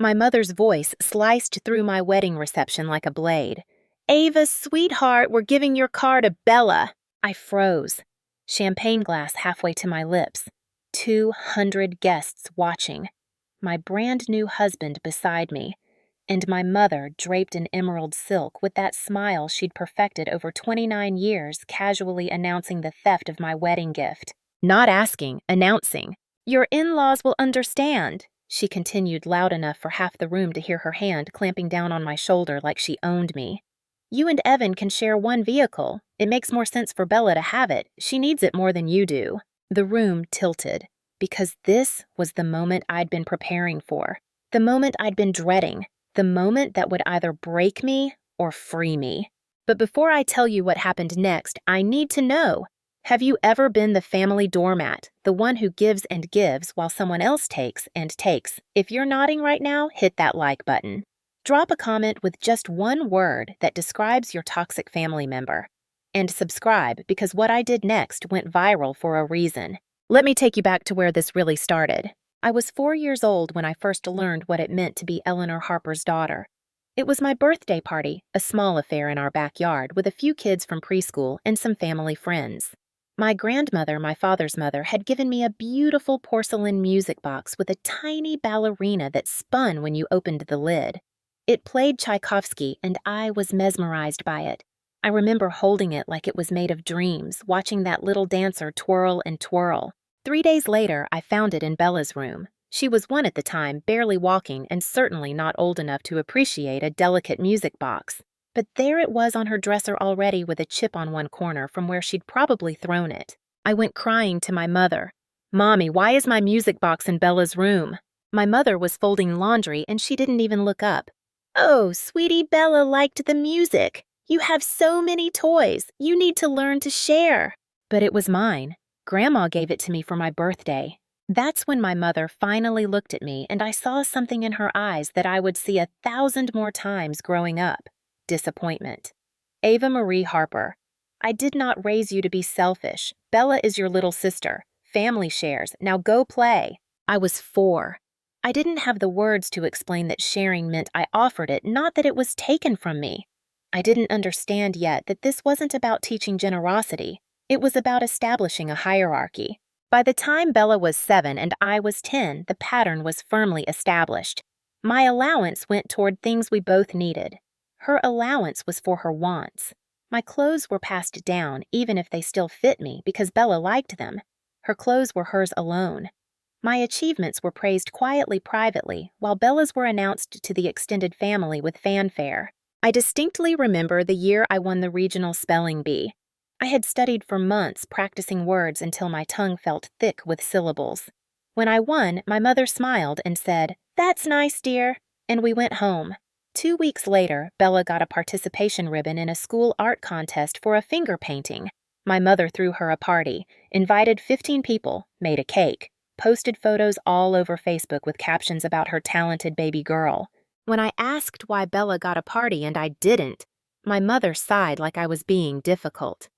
My mother's voice sliced through my wedding reception like a blade. "Ava, sweetheart, we're giving your car to Bella." I froze, champagne glass halfway to my lips. 200 guests watching. My brand new husband beside me, and my mother draped in emerald silk with that smile she'd perfected over 29 years, casually announcing the theft of my wedding gift. Not asking, announcing. "Your in-laws will understand," she continued loud enough for half the room to hear her hand clamping down on my shoulder like she owned me. "You and Evan can share one vehicle. It makes more sense for Bella to have it. She needs it more than you do." The room tilted, because this was the moment I'd been preparing for, the moment I'd been dreading, the moment that would either break me or free me. But before I tell you what happened next, I need to know. Have you ever been the family doormat, the one who gives and gives while someone else takes and takes? If you're nodding right now, hit that like button. Drop a comment with just one word that describes your toxic family member. And subscribe, because what I did next went viral for a reason. Let me take you back to where this really started. I was 4 years old when I first learned what it meant to be Eleanor Harper's daughter. It was my birthday party, a small affair in our backyard with a few kids from preschool and some family friends. My grandmother, my father's mother, had given me a beautiful porcelain music box with a tiny ballerina that spun when you opened the lid. It played Tchaikovsky, and I was mesmerized by it. I remember holding it like it was made of dreams, watching that little dancer twirl and twirl. 3 days later, I found it in Bella's room. She was 1 at the time, barely walking, and certainly not old enough to appreciate a delicate music box. But there it was on her dresser already with a chip on one corner from where she'd probably thrown it. I went crying to my mother. "Mommy, why is my music box in Bella's room?" My mother was folding laundry and she didn't even look up. "Oh, sweetie, Bella liked the music. You have so many toys. You need to learn to share." But it was mine. Grandma gave it to me for my birthday. That's when my mother finally looked at me and I saw something in her eyes that I would see 1,000 more times growing up. Disappointment. "Ava Marie Harper, I did not raise you to be selfish. Bella is your little sister. Family shares. Now go play." I was 4. I didn't have the words to explain that sharing meant I offered it, not that it was taken from me. I didn't understand yet that this wasn't about teaching generosity. It was about establishing a hierarchy. By the time Bella was 7 and I was 10, the pattern was firmly established. My allowance went toward things we both needed. Her allowance was for her wants. My clothes were passed down, even if they still fit me, because Bella liked them. Her clothes were hers alone. My achievements were praised quietly privately, while Bella's were announced to the extended family with fanfare. I distinctly remember the year I won the regional spelling bee. I had studied for months, practicing words until my tongue felt thick with syllables. When I won, my mother smiled and said, "That's nice, dear," and we went home. 2 weeks later, Bella got a participation ribbon in a school art contest for a finger painting. My mother threw her a party, invited 15 people, made a cake, posted photos all over Facebook with captions about her talented baby girl. When I asked why Bella got a party and I didn't, my mother sighed like I was being difficult.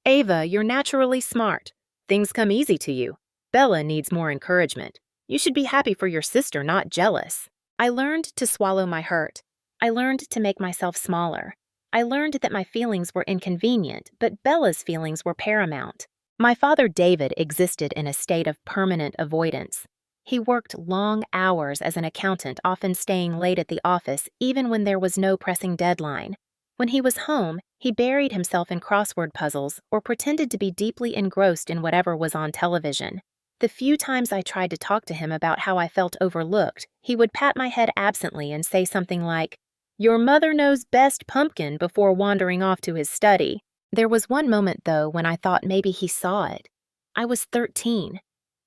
"Ava, you're naturally smart. Things come easy to you. Bella needs more encouragement. You should be happy for your sister, not jealous." I learned to swallow my hurt. I learned to make myself smaller. I learned that my feelings were inconvenient, but Bella's feelings were paramount. My father, David, existed in a state of permanent avoidance. He worked long hours as an accountant, often staying late at the office, even when there was no pressing deadline. When he was home, he buried himself in crossword puzzles or pretended to be deeply engrossed in whatever was on television. The few times I tried to talk to him about how I felt overlooked, he would pat my head absently and say something like, "Your mother knows best, pumpkin," before wandering off to his study. There was one moment, though, when I thought maybe he saw it. I was 13.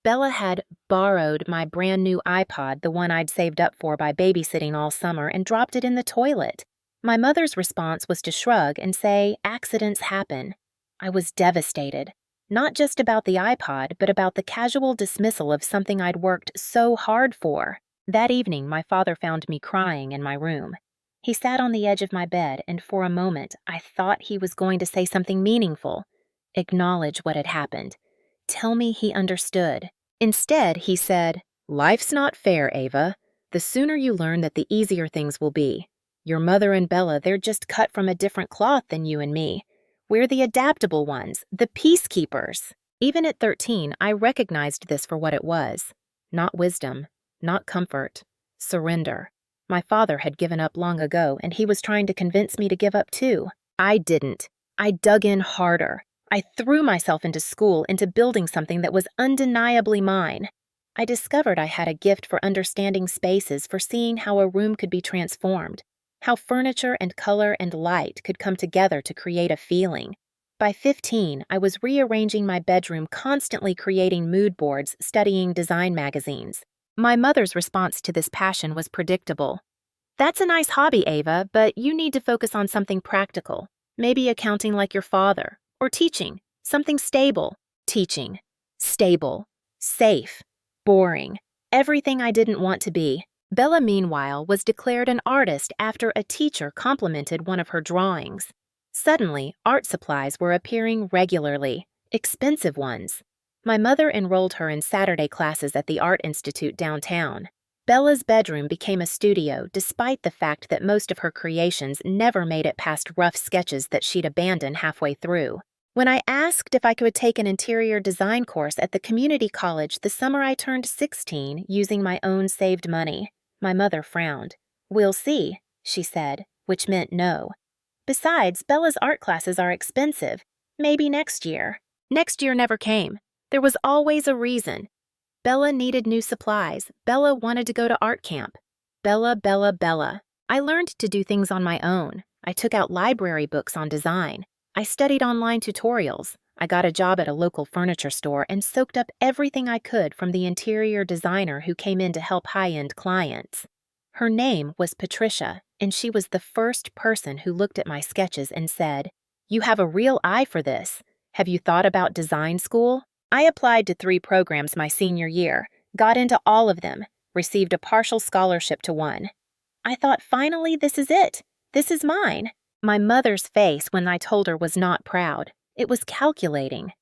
Bella had borrowed my brand new iPod, the one I'd saved up for by babysitting all summer, and dropped it in the toilet. My mother's response was to shrug and say, "Accidents happen." I was devastated, not just about the iPod, but about the casual dismissal of something I'd worked so hard for. That evening, my father found me crying in my room. He sat on the edge of my bed, and for a moment, I thought he was going to say something meaningful, acknowledge what had happened, tell me he understood. Instead, he said, "Life's not fair, Ava. The sooner you learn that the easier things will be. Your mother and Bella, they're just cut from a different cloth than you and me. We're the adaptable ones, the peacekeepers. Even at 13, I recognized this for what it was. Not wisdom, not comfort, surrender. My father had given up long ago, and he was trying to convince me to give up too. I didn't. I dug in harder. I threw myself into school, into building something that was undeniably mine. I discovered I had a gift for understanding spaces, for seeing how a room could be transformed, how furniture and color and light could come together to create a feeling. By 15, I was rearranging my bedroom, constantly creating mood boards, studying design magazines. My mother's response to this passion was predictable. "That's a nice hobby, Ava, but you need to focus on something practical. Maybe accounting like your father, or teaching, something stable." Teaching. Stable. Safe. Boring. Everything I didn't want to be. Bella, meanwhile, was declared an artist after a teacher complimented one of her drawings. Suddenly, art supplies were appearing regularly, expensive ones. My mother enrolled her in Saturday classes at the Art Institute downtown. Bella's bedroom became a studio, despite the fact that most of her creations never made it past rough sketches that she'd abandon halfway through. When I asked if I could take an interior design course at the community college the summer I turned 16 using my own saved money, my mother frowned. "We'll see," she said, which meant no. Besides, Bella's art classes are expensive. Maybe next year. Next year never came. There was always a reason. Bella needed new supplies. Bella wanted to go to art camp. Bella, Bella, Bella. I learned to do things on my own. I took out library books on design. I studied online tutorials. I got a job at a local furniture store and soaked up everything I could from the interior designer who came in to help high-end clients. Her name was Patricia, and she was the first person who looked at my sketches and said, "You have a real eye for this. Have you thought about design school?" I applied to 3 programs my senior year, got into all of them, received a partial scholarship to one. I thought, finally, this is it. This is mine. My mother's face when I told her was not proud. It was calculating.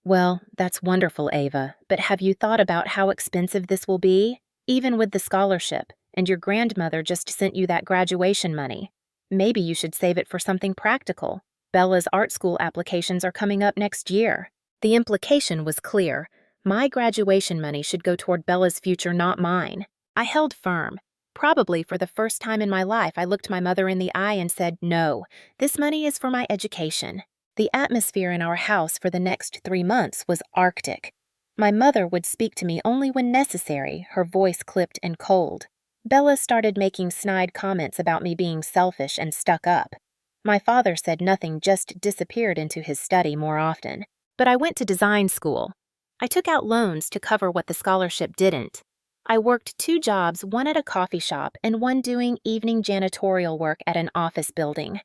"Well, that's wonderful, Ava, but have you thought about how expensive this will be? Even with the scholarship, and your grandmother just sent you that graduation money. Maybe you should save it for something practical. Bella's art school applications are coming up next year." The implication was clear. My graduation money should go toward Bella's future, not mine. I held firm. Probably for the first time in my life, I looked my mother in the eye and said, "No, this money is for my education." The atmosphere in our house for the next 3 months was Arctic. My mother would speak to me only when necessary, her voice clipped and cold. Bella started making snide comments about me being selfish and stuck up. My father said nothing, just disappeared into his study more often. But I went to design school. I took out loans to cover what the scholarship didn't. I worked 2 jobs, one at a coffee shop and one doing evening janitorial work at an office building.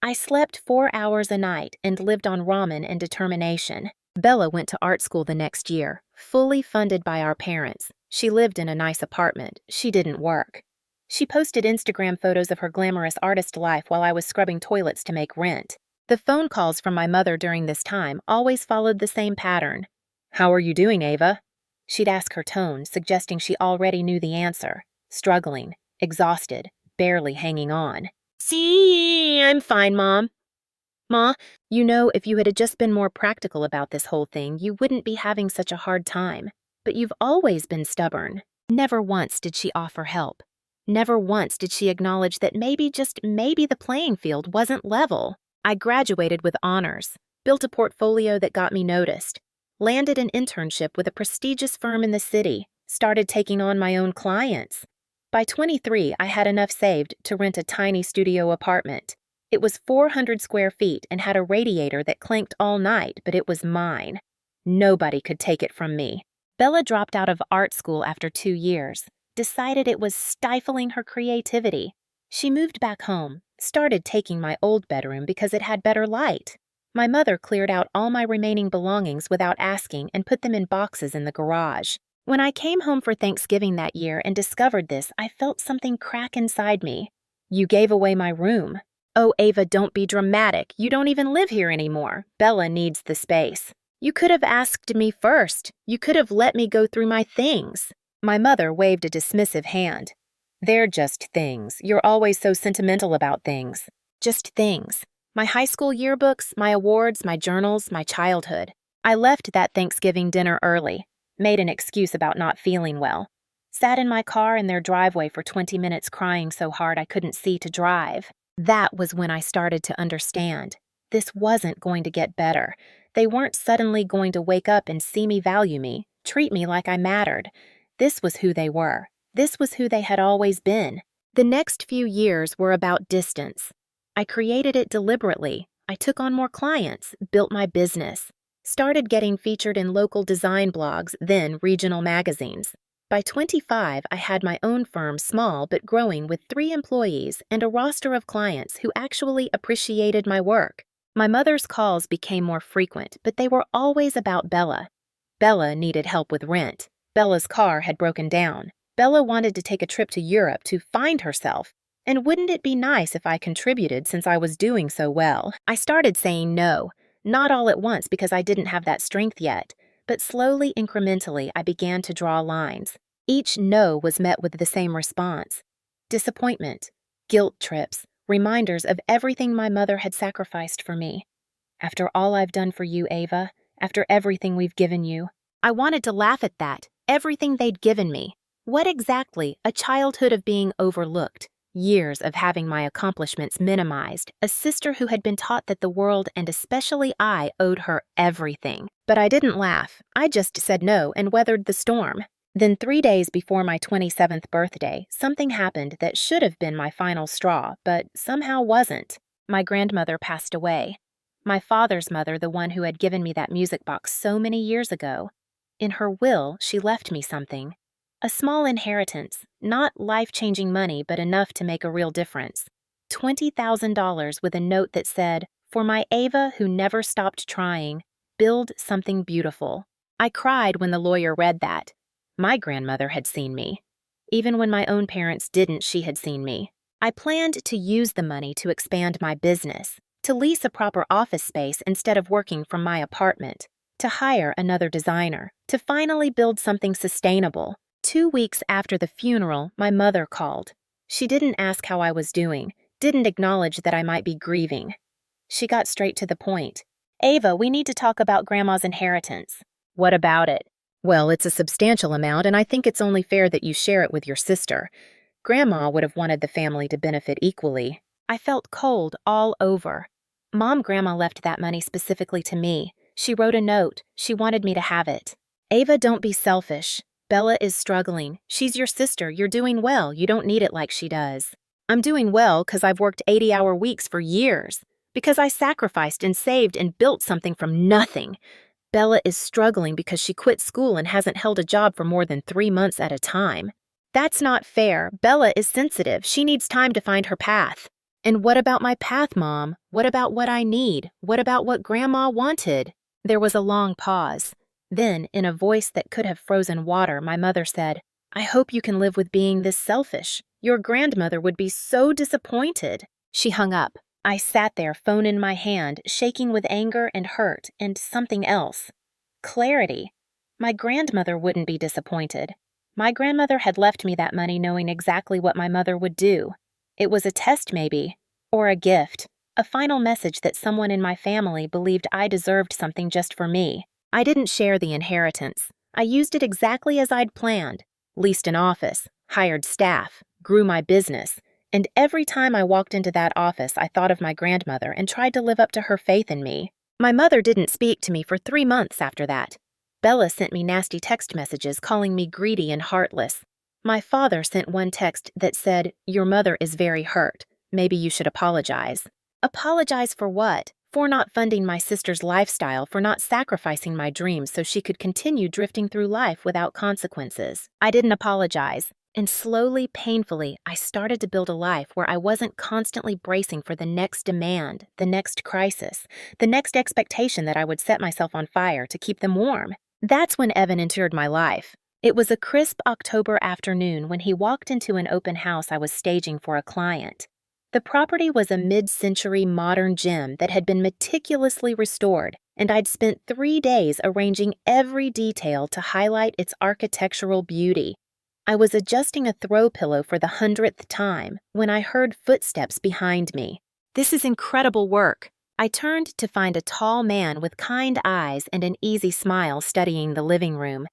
I slept 4 hours a night and lived on ramen and determination. Bella went to art school the next year, fully funded by our parents. She lived in a nice apartment. She didn't work. She posted Instagram photos of her glamorous artist life while I was scrubbing toilets to make rent. The phone calls from my mother during this time always followed the same pattern. "How are you doing, Ava?" She'd ask her tone, suggesting she already knew the answer. Struggling, exhausted, barely hanging on. "See, I'm fine, Mom." "Ma, you know, if you had just been more practical about this whole thing, you wouldn't be having such a hard time. But you've always been stubborn." Never once did she offer help. Never once did she acknowledge that maybe, just maybe, the playing field wasn't level. I graduated with honors, built a portfolio that got me noticed, landed an internship with a prestigious firm in the city, started taking on my own clients. By 23, I had enough saved to rent a tiny studio apartment. It was 400 square feet and had a radiator that clanked all night, but it was mine. Nobody could take it from me. Bella dropped out of art school after 2 years, decided it was stifling her creativity. She moved back home, started taking my old bedroom because it had better light. My mother cleared out all my remaining belongings without asking and put them in boxes in the garage. When I came home for Thanksgiving that year and discovered this, I felt something crack inside me. "You gave away my room." "Oh, Ava, don't be dramatic. You don't even live here anymore. Bella needs the space." "You could have asked me first. You could have let me go through my things." My mother waved a dismissive hand. They're just things. You're always so sentimental about things. Just things. My high school yearbooks, my awards, my journals, my childhood. I left that Thanksgiving dinner early, made an excuse about not feeling well, sat in my car in their driveway for 20 minutes crying so hard I couldn't see to drive. That was when I started to understand. This wasn't going to get better. They weren't suddenly going to wake up and see me value me, treat me like I mattered. This was who they were. This was who they had always been. The next few years were about distance. I created it deliberately. I took on more clients, built my business, started getting featured in local design blogs, then regional magazines. By 25, I had my own firm, small but growing, with 3 employees and a roster of clients who actually appreciated my work. My mother's calls became more frequent, but they were always about Bella. Bella needed help with rent. Bella's car had broken down. Bella wanted to take a trip to Europe to find herself. And wouldn't it be nice if I contributed since I was doing so well? I started saying no, not all at once because I didn't have that strength yet, but slowly, incrementally, I began to draw lines. Each no was met with the same response: disappointment, guilt trips, reminders of everything my mother had sacrificed for me. After all I've done for you, Ava, after everything we've given you. I wanted to laugh at that, everything they'd given me. What exactly? A childhood of being overlooked. Years of having my accomplishments minimized, a sister who had been taught that the world, and especially I, owed her everything. But I didn't laugh. I just said no and weathered the storm. Then 3 days before my 27th birthday, something happened that should have been my final straw, but somehow wasn't. My grandmother passed away. My father's mother, the one who had given me that music box so many years ago. In her will, she left me something. A small inheritance, not life-changing money, but enough to make a real difference. $20,000 with a note that said, "For my Ava who never stopped trying, build something beautiful." I cried when the lawyer read that. My grandmother had seen me. Even when my own parents didn't, she had seen me. I planned to use the money to expand my business, to lease a proper office space instead of working from my apartment, to hire another designer, to finally build something sustainable. 2 weeks after the funeral, my mother called. She didn't ask how I was doing, didn't acknowledge that I might be grieving. She got straight to the point. "Ava, we need to talk about Grandma's inheritance." "What about it?" "Well, it's a substantial amount, and I think it's only fair that you share it with your sister. Grandma would have wanted the family to benefit equally." I felt cold all over. Grandma left that money specifically to me. She wrote a note. She wanted me to have it. "Ava, don't be selfish. Bella is struggling. She's your sister. You're doing well. You don't need it like she does." "I'm doing well because I've worked 80-hour weeks for years. Because I sacrificed and saved and built something from nothing. Bella is struggling because she quit school and hasn't held a job for more than 3 months at a time." "That's not fair. Bella is sensitive. She needs time to find her path." "And what about my path, Mom? What about what I need? What about what Grandma wanted?" There was a long pause. Then, in a voice that could have frozen water, my mother said, "I hope you can live with being this selfish. Your grandmother would be so disappointed." She hung up. I sat there, phone in my hand, shaking with anger and hurt and something else. Clarity. My grandmother wouldn't be disappointed. My grandmother had left me that money knowing exactly what my mother would do. It was a test, maybe, or a gift, a final message that someone in my family believed I deserved something just for me. I didn't share the inheritance. I used it exactly as I'd planned. Leased an office, hired staff, grew my business, and every time I walked into that office, I thought of my grandmother and tried to live up to her faith in me. My mother didn't speak to me for 3 months after that. Bella sent me nasty text messages calling me greedy and heartless. My father sent one text that said, "Your mother is very hurt. Maybe you should apologize." Apologize for what? For not funding my sister's lifestyle, for not sacrificing my dreams so she could continue drifting through life without consequences. I didn't apologize. And slowly, painfully, I started to build a life where I wasn't constantly bracing for the next demand, the next crisis, the next expectation that I would set myself on fire to keep them warm. That's when Evan entered my life. It was a crisp October afternoon when he walked into an open house I was staging for a client. The property was a mid-century modern gem that had been meticulously restored, and I'd spent 3 days arranging every detail to highlight its architectural beauty. I was adjusting a throw pillow for the 100th time when I heard footsteps behind me. "This is incredible work." I turned to find a tall man with kind eyes and an easy smile studying the living room.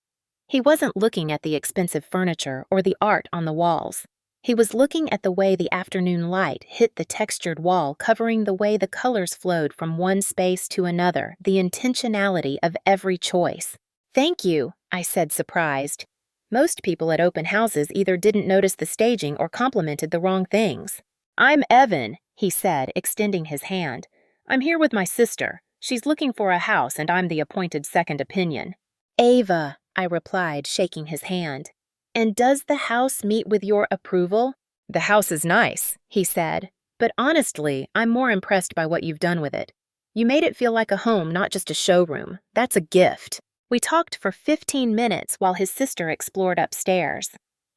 He wasn't looking at the expensive furniture or the art on the walls. He was looking at the way the afternoon light hit the textured wall, covering the way the colors flowed from one space to another, the intentionality of every choice. "Thank you," I said, surprised. Most people at open houses either didn't notice the staging or complimented the wrong things. "I'm Evan," he said, extending his hand. "I'm here with my sister. She's looking for a house, and I'm the appointed second opinion." "Ava," I replied, shaking his hand. "And does the house meet with your approval?" "The house is nice," he said, "but honestly, I'm more impressed by what you've done with it. You made it feel like a home, not just a showroom. That's a gift." We talked for 15 minutes while his sister explored upstairs.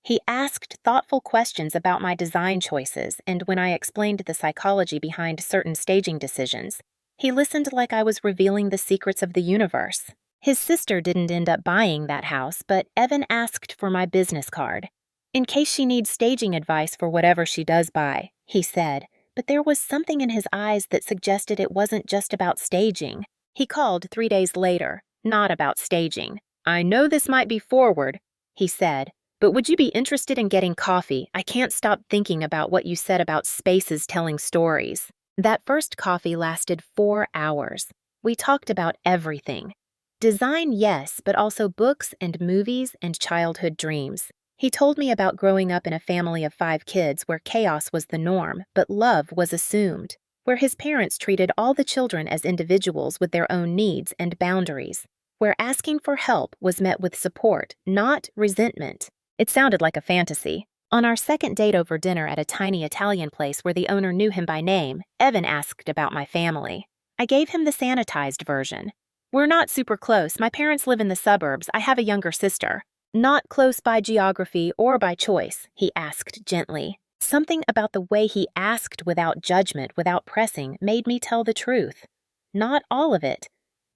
He asked thoughtful questions about my design choices, and when I explained the psychology behind certain staging decisions, he listened like I was revealing the secrets of the universe. His sister didn't end up buying that house, but Evan asked for my business card. "In case she needs staging advice for whatever she does buy," he said, but there was something in his eyes that suggested it wasn't just about staging. He called 3 days later. Not about staging. "I know this might be forward," he said, "but would you be interested in getting coffee? I can't stop thinking about what you said about spaces telling stories." That first coffee lasted 4 hours. We talked about everything. Design, yes, but also books and movies and childhood dreams. He told me about growing up in a family of 5 kids where chaos was the norm, but love was assumed, where his parents treated all the children as individuals with their own needs and boundaries, where asking for help was met with support, not resentment. It sounded like a fantasy. On our second date over dinner at a tiny Italian place where the owner knew him by name, Evan asked about my family. I gave him the sanitized version. "We're not super close. My parents live in the suburbs. I have a younger sister." "Not close by geography or by choice?" he asked gently. Something about the way he asked without judgment, without pressing, made me tell the truth. "Not all of it.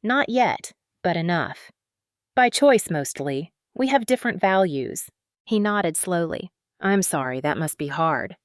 Not yet, but enough. By choice, mostly. We have different values." He nodded slowly. "I'm sorry, that must be hard."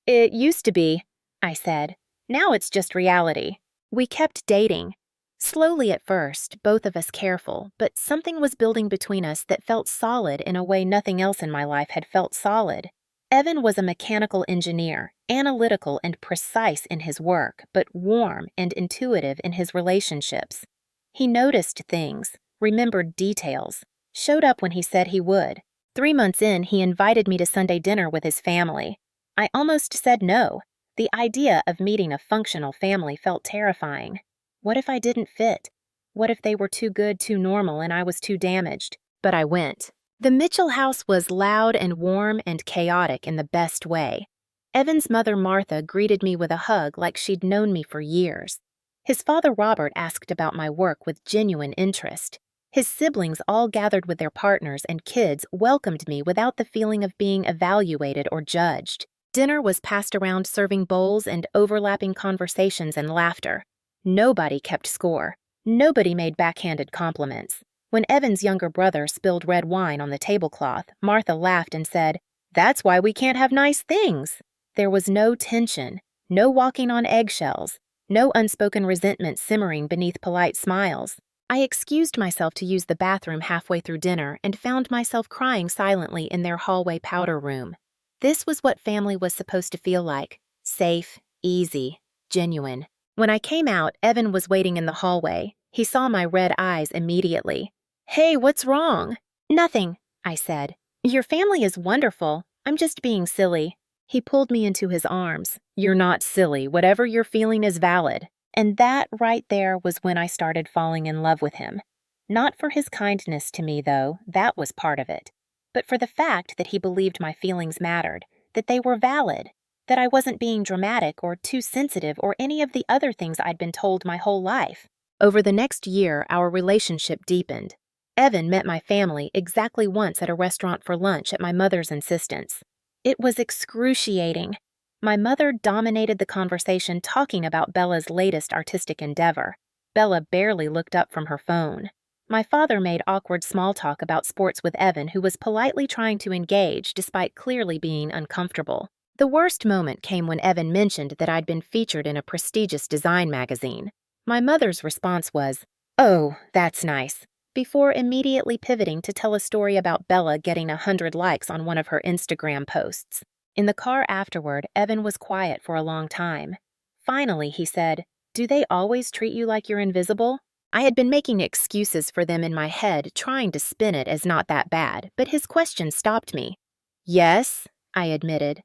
"It used to be," I said. "Now it's just reality." We kept dating. Slowly at first, both of us careful, but something was building between us that felt solid in a way nothing else in my life had felt solid. Evan was a mechanical engineer, analytical and precise in his work, but warm and intuitive in his relationships. He noticed things, remembered details, showed up when he said he would. 3 months in, he invited me to Sunday dinner with his family. I almost said no. The idea of meeting a functional family felt terrifying. What if I didn't fit? What if they were too good, too normal, and I was too damaged? But I went. The Mitchell house was loud and warm and chaotic in the best way. Evan's mother, Martha, greeted me with a hug like she'd known me for years. His father, Robert, asked about my work with genuine interest. His siblings, all gathered with their partners and kids, welcomed me without the feeling of being evaluated or judged. Dinner was passed around serving bowls and overlapping conversations and laughter. Nobody kept score. Nobody made backhanded compliments. When Evan's younger brother spilled red wine on the tablecloth, Martha laughed and said, "That's why we can't have nice things." There was no tension, no walking on eggshells, no unspoken resentment simmering beneath polite smiles. I excused myself to use the bathroom halfway through dinner and found myself crying silently in their hallway powder room. This was what family was supposed to feel like: safe, easy, genuine. When I came out, Evan was waiting in the hallway. He saw my red eyes immediately. "Hey, what's wrong?" "Nothing," I said. "Your family is wonderful. I'm just being silly." He pulled me into his arms. "You're not silly. Whatever you're feeling is valid." And that right there was when I started falling in love with him. Not for his kindness to me, though, that was part of it, but for the fact that he believed my feelings mattered, that they were valid, that I wasn't being dramatic or too sensitive or any of the other things I'd been told my whole life. Over the next year, our relationship deepened. Evan met my family exactly once at a restaurant for lunch at my mother's insistence. It was excruciating. My mother dominated the conversation talking about Bella's latest artistic endeavor. Bella barely looked up from her phone. My father made awkward small talk about sports with Evan, who was politely trying to engage despite clearly being uncomfortable. The worst moment came when Evan mentioned that I'd been featured in a prestigious design magazine. My mother's response was, "Oh, that's nice," before immediately pivoting to tell a story about Bella getting 100 likes on one of her Instagram posts. In the car afterward, Evan was quiet for a long time. Finally, he said, "Do they always treat you like you're invisible?" I had been making excuses for them in my head, trying to spin it as not that bad, but his question stopped me. "Yes," I admitted.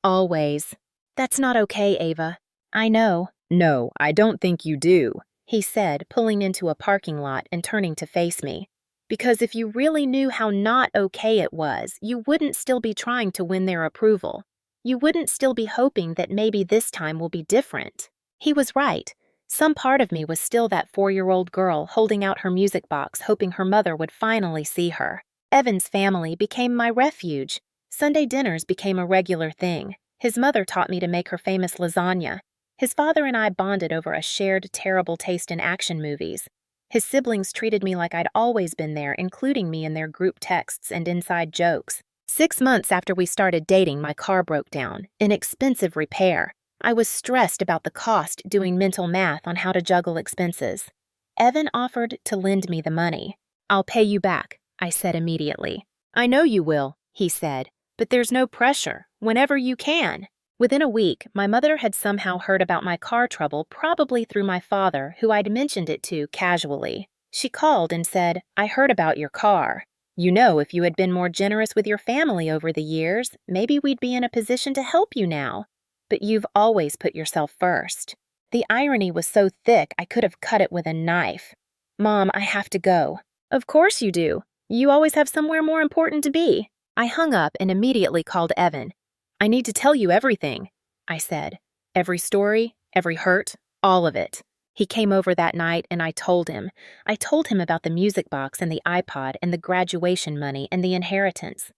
"Always." "That's not okay, Ava." "I know." "No, I don't think you do," he said, pulling into a parking lot and turning to face me. "Because if you really knew how not okay it was, you wouldn't still be trying to win their approval. You wouldn't still be hoping that maybe this time will be different." He was right. Some part of me was still that 4-year-old girl holding out her music box, hoping her mother would finally see her. Evan's family became my refuge. Sunday dinners became a regular thing. His mother taught me to make her famous lasagna. His father and I bonded over a shared terrible taste in action movies. His siblings treated me like I'd always been there, including me in their group texts and inside jokes. 6 months after we started dating, my car broke down, an expensive repair. I was stressed about the cost, doing mental math on how to juggle expenses. Evan offered to lend me the money. "I'll pay you back," I said immediately. "I know you will," he said, "but there's no pressure. Whenever you can." Within a week, my mother had somehow heard about my car trouble, probably through my father, who I'd mentioned it to casually. She called and said, "I heard about your car. You know, if you had been more generous with your family over the years, maybe we'd be in a position to help you now. But you've always put yourself first." The irony was so thick I could have cut it with a knife. "Mom, I have to go." "Of course you do. You always have somewhere more important to be." I hung up and immediately called Evan. "I need to tell you everything," I said. "Every story, every hurt, all of it." He came over that night and I told him. I told him about the music box and the iPod and the graduation money and the inheritance.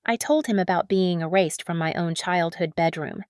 I told him about being erased from my own childhood bedroom.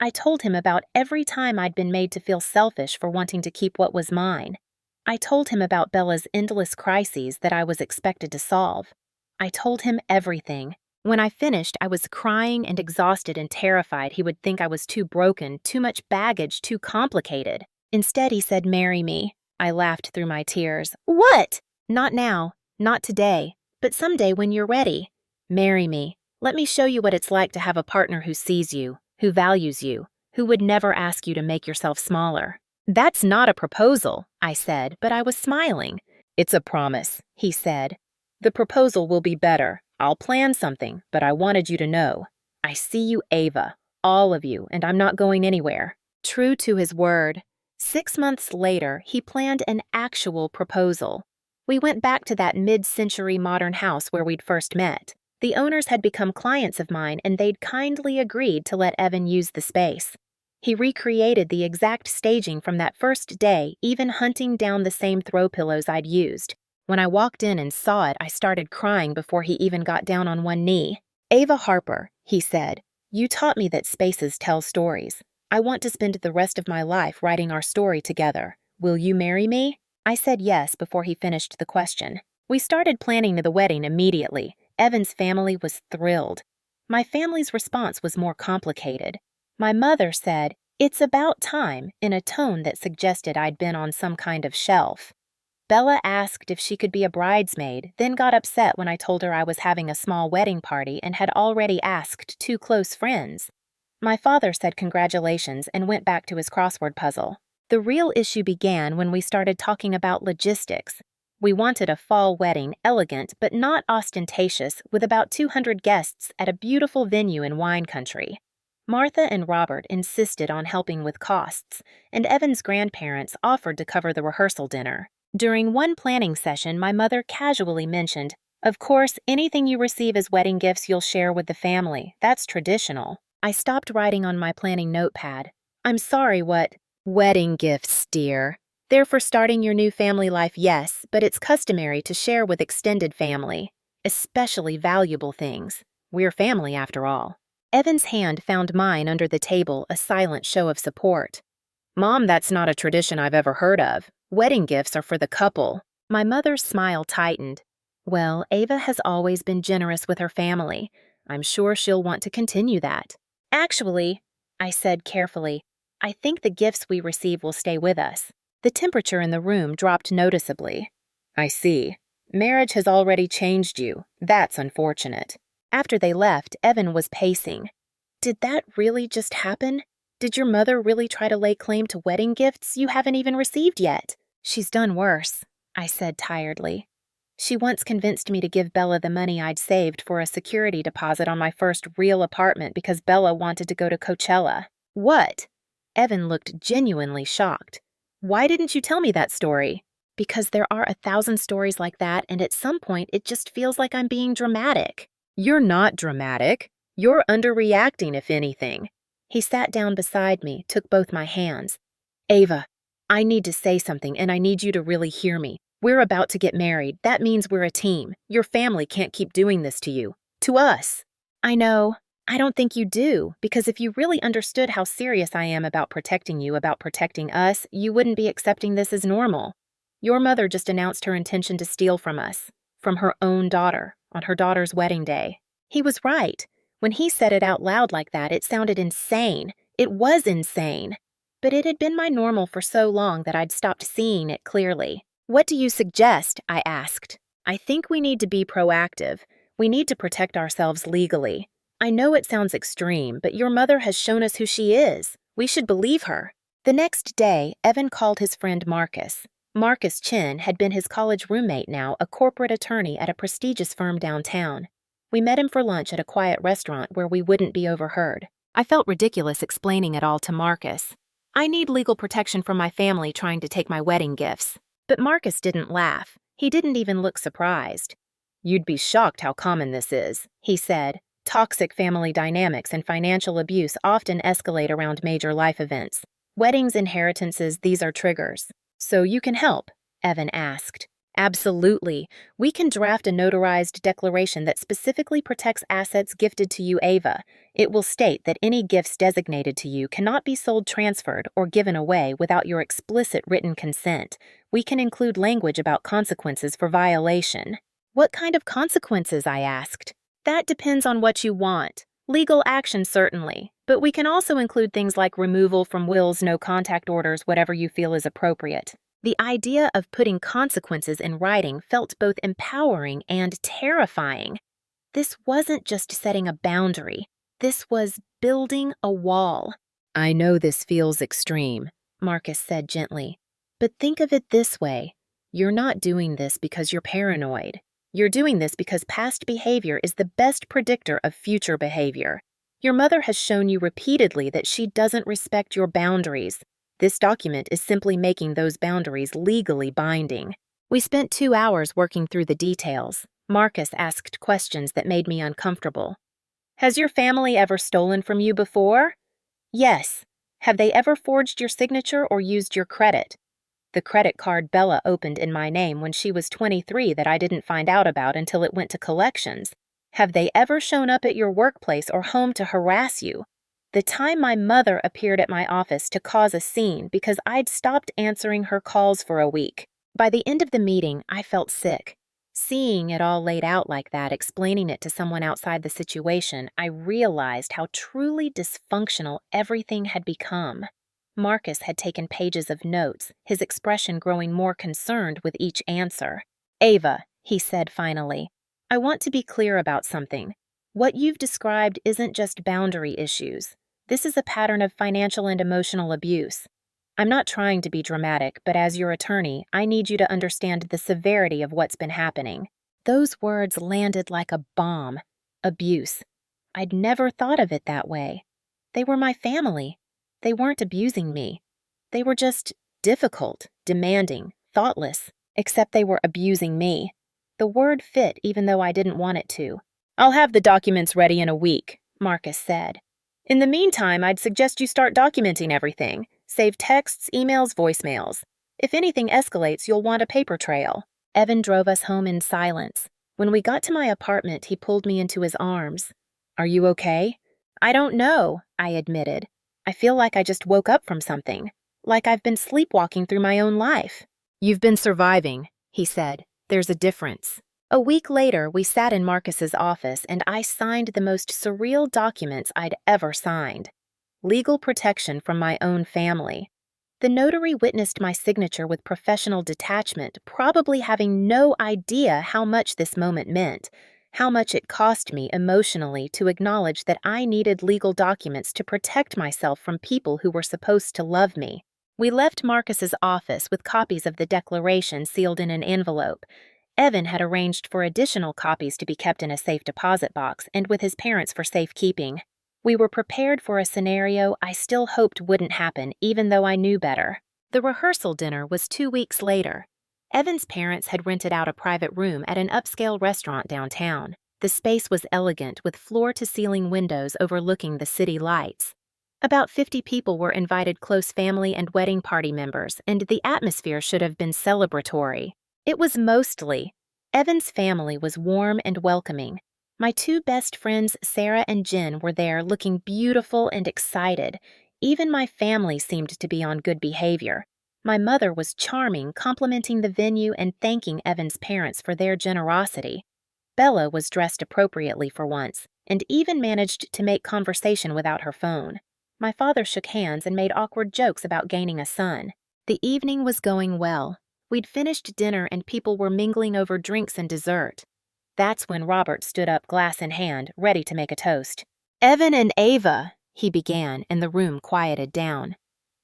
I told him about every time I'd been made to feel selfish for wanting to keep what was mine. I told him about Bella's endless crises that I was expected to solve. I told him everything. When I finished, I was crying and exhausted and terrified he would think I was too broken, too much baggage, too complicated. Instead, he said, "Marry me." I laughed through my tears. "What?" "Not now, not today, but someday when you're ready. Marry me. Let me show you what it's like to have a partner who sees you, who values you, who would never ask you to make yourself smaller." "That's not a proposal," I said, but I was smiling. "It's a promise," he said. "The proposal will be better. I'll plan something, but I wanted you to know. I see you, Ava, all of you, and I'm not going anywhere." True to his word. 6 months later, he planned an actual proposal. We went back to that mid-century modern house where we'd first met. The owners had become clients of mine, and they'd kindly agreed to let Evan use the space. He recreated the exact staging from that first day, even hunting down the same throw pillows I'd used. When I walked in and saw it, I started crying before he even got down on one knee. "Ava Harper," he said, "you taught me that spaces tell stories. I want to spend the rest of my life writing our story together. Will you marry me?" I said yes before he finished the question. We started planning the wedding immediately. Evan's family was thrilled. My family's response was more complicated. My mother said, "It's about time," in a tone that suggested I'd been on some kind of shelf. Bella asked if she could be a bridesmaid, then got upset when I told her I was having a small wedding party and had already asked 2 close friends. My father said congratulations and went back to his crossword puzzle. The real issue began when we started talking about logistics. We wanted a fall wedding, elegant but not ostentatious, with about 200 guests at a beautiful venue in wine country. Martha and Robert insisted on helping with costs, and Evan's grandparents offered to cover the rehearsal dinner. During one planning session, my mother casually mentioned, "Of course, anything you receive as wedding gifts you'll share with the family. That's traditional." I stopped writing on my planning notepad. "I'm sorry, what?" "Wedding gifts, dear. They're for starting your new family life, yes, but it's customary to share with extended family, especially valuable things. We're family after all." Evan's hand found mine under the table, a silent show of support. "Mom, that's not a tradition I've ever heard of. Wedding gifts are for the couple." My mother's smile tightened. Well, Ava has always been generous with her family. I'm sure she'll want to continue that. Actually, I said carefully, I think the gifts we receive will stay with us. The temperature in the room dropped noticeably. I see. Marriage has already changed you. That's unfortunate. After they left, Evan was pacing. Did that really just happen? Did your mother really try to lay claim to wedding gifts you haven't even received yet? She's done worse, I said tiredly. She once convinced me to give Bella the money I'd saved for a security deposit on my first real apartment because Bella wanted to go to Coachella. What? Evan looked genuinely shocked. Why didn't you tell me that story? Because there are 1,000 stories like that, and at some point it just feels like I'm being dramatic. You're not dramatic. You're underreacting, if anything. He sat down beside me, took both my hands. Ava, I need to say something, and I need you to really hear me. We're about to get married. That means we're a team. Your family can't keep doing this to you. To us. I know. I don't think you do, because if you really understood how serious I am about protecting you, about protecting us, you wouldn't be accepting this as normal. Your mother just announced her intention to steal from us, from her own daughter, on her daughter's wedding day. He was right. When he said it out loud like that, it sounded insane. It was insane. But it had been my normal for so long that I'd stopped seeing it clearly. What do you suggest? I asked. I think we need to be proactive. We need to protect ourselves legally. I know it sounds extreme, but your mother has shown us who she is. We should believe her. The next day, Evan called his friend Marcus. Marcus Chin had been his college roommate now, a corporate attorney at a prestigious firm downtown. We met him for lunch at a quiet restaurant where we wouldn't be overheard. I felt ridiculous explaining it all to Marcus. I need legal protection from my family trying to take my wedding gifts. But Marcus didn't laugh. He didn't even look surprised. You'd be shocked how common this is, he said. Toxic family dynamics and financial abuse often escalate around major life events. Weddings, inheritances, these are triggers. So you can help? Evan asked. Absolutely. We can draft a notarized declaration that specifically protects assets gifted to you, Ava. It will state that any gifts designated to you cannot be sold, transferred, or given away without your explicit written consent. We can include language about consequences for violation. What kind of consequences? I asked. That depends on what you want. Legal action, certainly. But we can also include things like removal from wills, no contact orders, whatever you feel is appropriate. The idea of putting consequences in writing felt both empowering and terrifying. This wasn't just setting a boundary. This was building a wall. I know this feels extreme, Marcus said gently. But think of it this way. You're not doing this because you're paranoid. You're doing this because past behavior is the best predictor of future behavior. Your mother has shown you repeatedly that she doesn't respect your boundaries. This document is simply making those boundaries legally binding. We spent 2 hours working through the details. Marcus asked questions that made me uncomfortable. Has your family ever stolen from you before? Yes. Have they ever forged your signature or used your credit? The credit card Bella opened in my name when she was 23 that I didn't find out about until it went to collections. Have they ever shown up at your workplace or home to harass you? The time my mother appeared at my office to cause a scene because I'd stopped answering her calls for a week. By the end of the meeting, I felt sick. Seeing it all laid out like that, explaining it to someone outside the situation, I realized how truly dysfunctional everything had become. Marcus had taken pages of notes, his expression growing more concerned with each answer. Ava, he said finally, I want to be clear about something. What you've described isn't just boundary issues. This is a pattern of financial and emotional abuse. I'm not trying to be dramatic, but as your attorney, I need you to understand the severity of what's been happening. Those words landed like a bomb. Abuse. I'd never thought of it that way. They were my family. They weren't abusing me. They were just difficult, demanding, thoughtless, except they were abusing me. The word fit even though I didn't want it to. I'll have the documents ready in a week, Marcus said. In the meantime, I'd suggest you start documenting everything. Save texts, emails, voicemails. If anything escalates, you'll want a paper trail. Evan drove us home in silence. When we got to my apartment, he pulled me into his arms. Are you okay? I don't know, I admitted. I feel like I just woke up from something. Like I've been sleepwalking through my own life. You've been surviving. he said. "There's a difference." A week later, we sat in Marcus's office and I signed the most surreal documents I'd ever signed. Legal protection from my own family. The notary witnessed my signature with professional detachment, probably having no idea how much this moment meant, how much it cost me emotionally to acknowledge that I needed legal documents to protect myself from people who were supposed to love me. We left Marcus's office with copies of the declaration sealed in an envelope. Evan had arranged for additional copies to be kept in a safe deposit box and with his parents for safekeeping. We were prepared for a scenario I still hoped wouldn't happen, even though I knew better. The rehearsal dinner was 2 weeks later. Evan's parents had rented out a private room at an upscale restaurant downtown. The space was elegant, with floor-to-ceiling windows overlooking the city lights. About 50 people were invited, close family and wedding party members, and the atmosphere should have been celebratory. It was mostly. Evan's family was warm and welcoming. My 2 best friends, Sarah and Jen, were there looking beautiful and excited. Even my family seemed to be on good behavior. My mother was charming, complimenting the venue and thanking Evan's parents for their generosity. Bella was dressed appropriately for once, and even managed to make conversation without her phone. My father shook hands and made awkward jokes about gaining a son. The evening was going well. We'd finished dinner and people were mingling over drinks and dessert. That's when Robert stood up, glass in hand, ready to make a toast. "Evan and Ava," he began, and the room quieted down.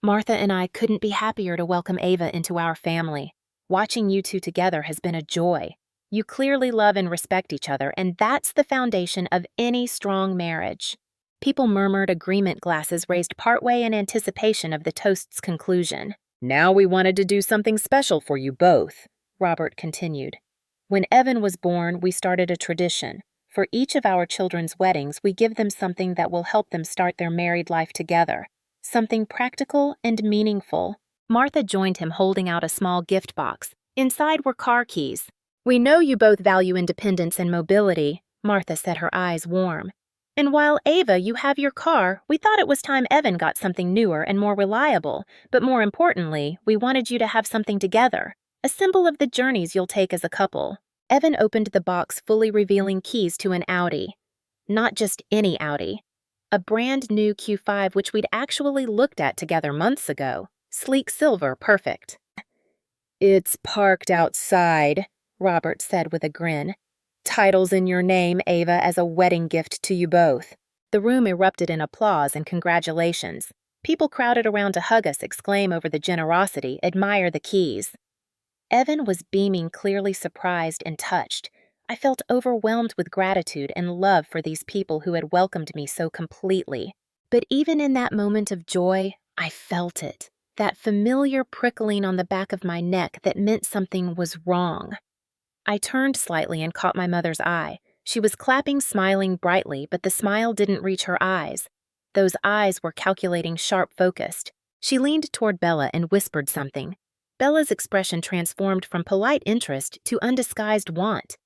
"Martha and I couldn't be happier to welcome Ava into our family. Watching you two together has been a joy. You clearly love and respect each other, and that's the foundation of any strong marriage." People murmured agreement, glasses raised partway in anticipation of the toast's conclusion. "Now we wanted to do something special for you both," Robert continued. "When Evan was born, we started a tradition. For each of our children's weddings, we give them something that will help them start their married life together. Something practical and meaningful." Martha joined him, holding out a small gift box. Inside were car keys. "We know you both value independence and mobility," Martha said, her eyes warm. "And while, Ava, you have your car, we thought it was time Evan got something newer and more reliable. But more importantly, we wanted you to have something together. A symbol of the journeys you'll take as a couple." Evan opened the box, fully revealing keys to an Audi. Not just any Audi. A brand new Q5 which we'd actually looked at together months ago. Sleek silver, perfect. "It's parked outside," Robert said with a grin. "Title's in your name, Ava, as a wedding gift to you both." The room erupted in applause and congratulations. People crowded around to hug us, exclaim over the generosity, admire the keys. Evan was beaming, clearly surprised and touched. I felt overwhelmed with gratitude and love for these people who had welcomed me so completely. But even in that moment of joy, I felt it. That familiar prickling on the back of my neck that meant something was wrong. I turned slightly and caught my mother's eye. She was clapping, smiling brightly, but the smile didn't reach her eyes. Those eyes were calculating, sharp-focused. She leaned toward Bella and whispered something. Bella's expression transformed from polite interest to undisguised want.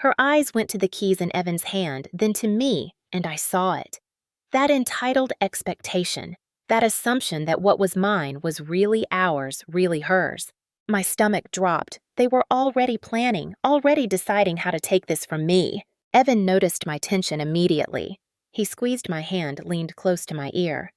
Her eyes went to the keys in Evan's hand, then to me, and I saw it. That entitled expectation, that assumption that what was mine was really ours, really hers. My stomach dropped. They were already planning, already deciding how to take this from me. Evan noticed my tension immediately. He squeezed my hand, leaned close to my ear.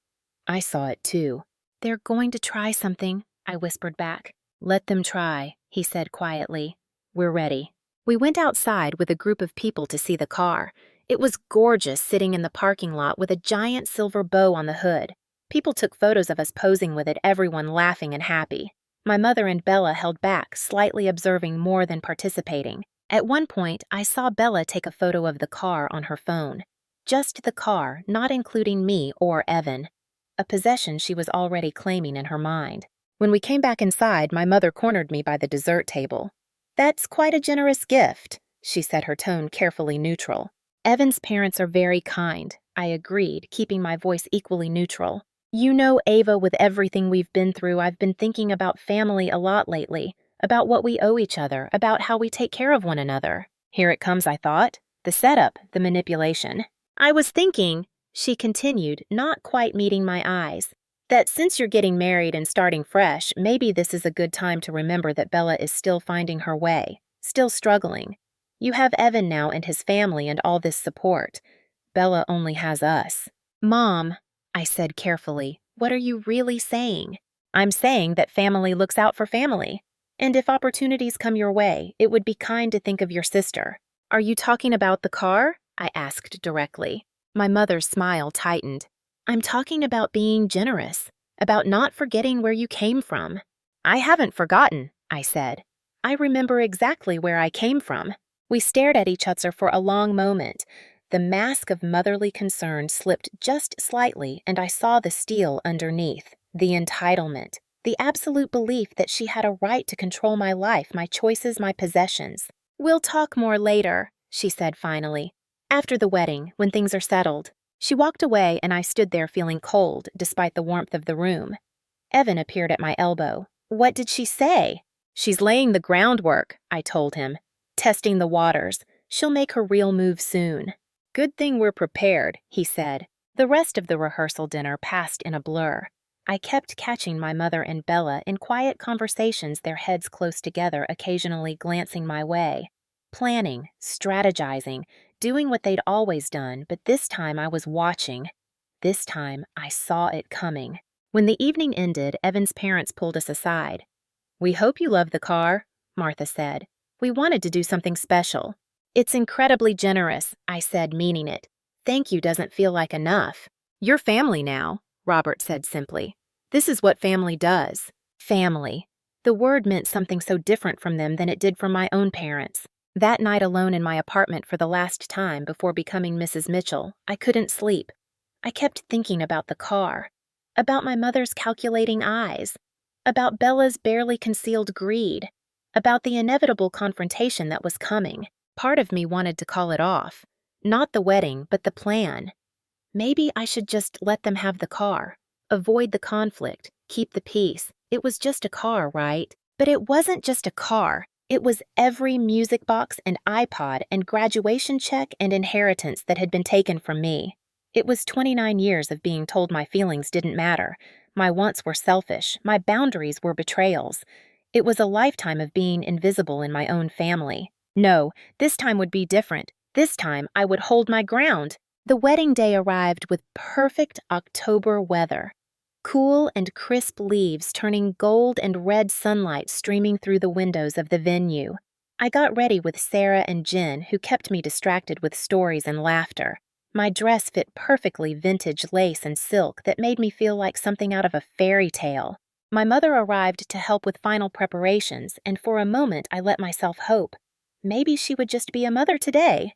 I saw it too. "They're going to try something," I whispered back. "Let them try," he said quietly. "We're ready." We went outside with a group of people to see the car. It was gorgeous, sitting in the parking lot with a giant silver bow on the hood. People took photos of us posing with it, everyone laughing and happy. My mother and Bella held back, slightly observing more than participating. At one point, I saw Bella take a photo of the car on her phone. Just the car, not including me or Evan. A possession she was already claiming in her mind. When we came back inside, my mother cornered me by the dessert table. "That's quite a generous gift," she said, her tone carefully neutral. "Evan's parents are very kind," I agreed, keeping my voice equally neutral. "You know, Ava, with everything we've been through, I've been thinking about family a lot lately, about what we owe each other, about how we take care of one another." Here it comes, I thought. The setup, the manipulation. "I was thinking," she continued, not quite meeting my eyes, That since you're getting married and starting fresh, maybe this is a good time to remember that Bella is still finding her way, still struggling. You have Evan now and his family and all this support. Bella only has us. Mom, I said carefully, what are you really saying? I'm saying that family looks out for family. And if opportunities come your way, it would be kind to think of your sister. Are you talking about the car? I asked directly. My mother's smile tightened. I'm talking about being generous, about not forgetting where you came from. I haven't forgotten, I said. I remember exactly where I came from. We stared at each other for a long moment. The mask of motherly concern slipped just slightly, and I saw the steel underneath, the entitlement, the absolute belief that she had a right to control my life, my choices, my possessions. We'll talk more later, she said finally. After the wedding, when things are settled. She walked away, and I stood there feeling cold, despite the warmth of the room. Evan appeared at my elbow. What did she say? She's laying the groundwork, I told him. Testing the waters. She'll make her real move soon. Good thing we're prepared, he said. The rest of the rehearsal dinner passed in a blur. I kept catching my mother and Bella in quiet conversations, their heads close together, occasionally glancing my way. Planning, strategizing, doing what they'd always done, but this time I was watching. This time I saw it coming. When the evening ended, Evan's parents pulled us aside. We hope you love the car, Martha said. We wanted to do something special. It's incredibly generous, I said, meaning it. Thank you doesn't feel like enough. You're family now, Robert said simply. This is what family does. Family. The word meant something so different from them than it did from my own parents. That night alone in my apartment for the last time before becoming Mrs. Mitchell, I couldn't sleep. I kept thinking about the car, about my mother's calculating eyes, about Bella's barely concealed greed, about the inevitable confrontation that was coming. Part of me wanted to call it off. Not the wedding, but the plan. Maybe I should just let them have the car, avoid the conflict, keep the peace. It was just a car, right? But it wasn't just a car. It was every music box and iPod and graduation check and inheritance that had been taken from me. It was 29 years of being told my feelings didn't matter. My wants were selfish. My boundaries were betrayals. It was a lifetime of being invisible in my own family. No, this time would be different. This time I would hold my ground. The wedding day arrived with perfect October weather. Cool and crisp leaves turning gold and red sunlight streaming through the windows of the venue. I got ready with Sarah and Jen, who kept me distracted with stories and laughter. My dress fit perfectly vintage lace and silk that made me feel like something out of a fairy tale. My mother arrived to help with final preparations, and for a moment I let myself hope. Maybe she would just be a mother today.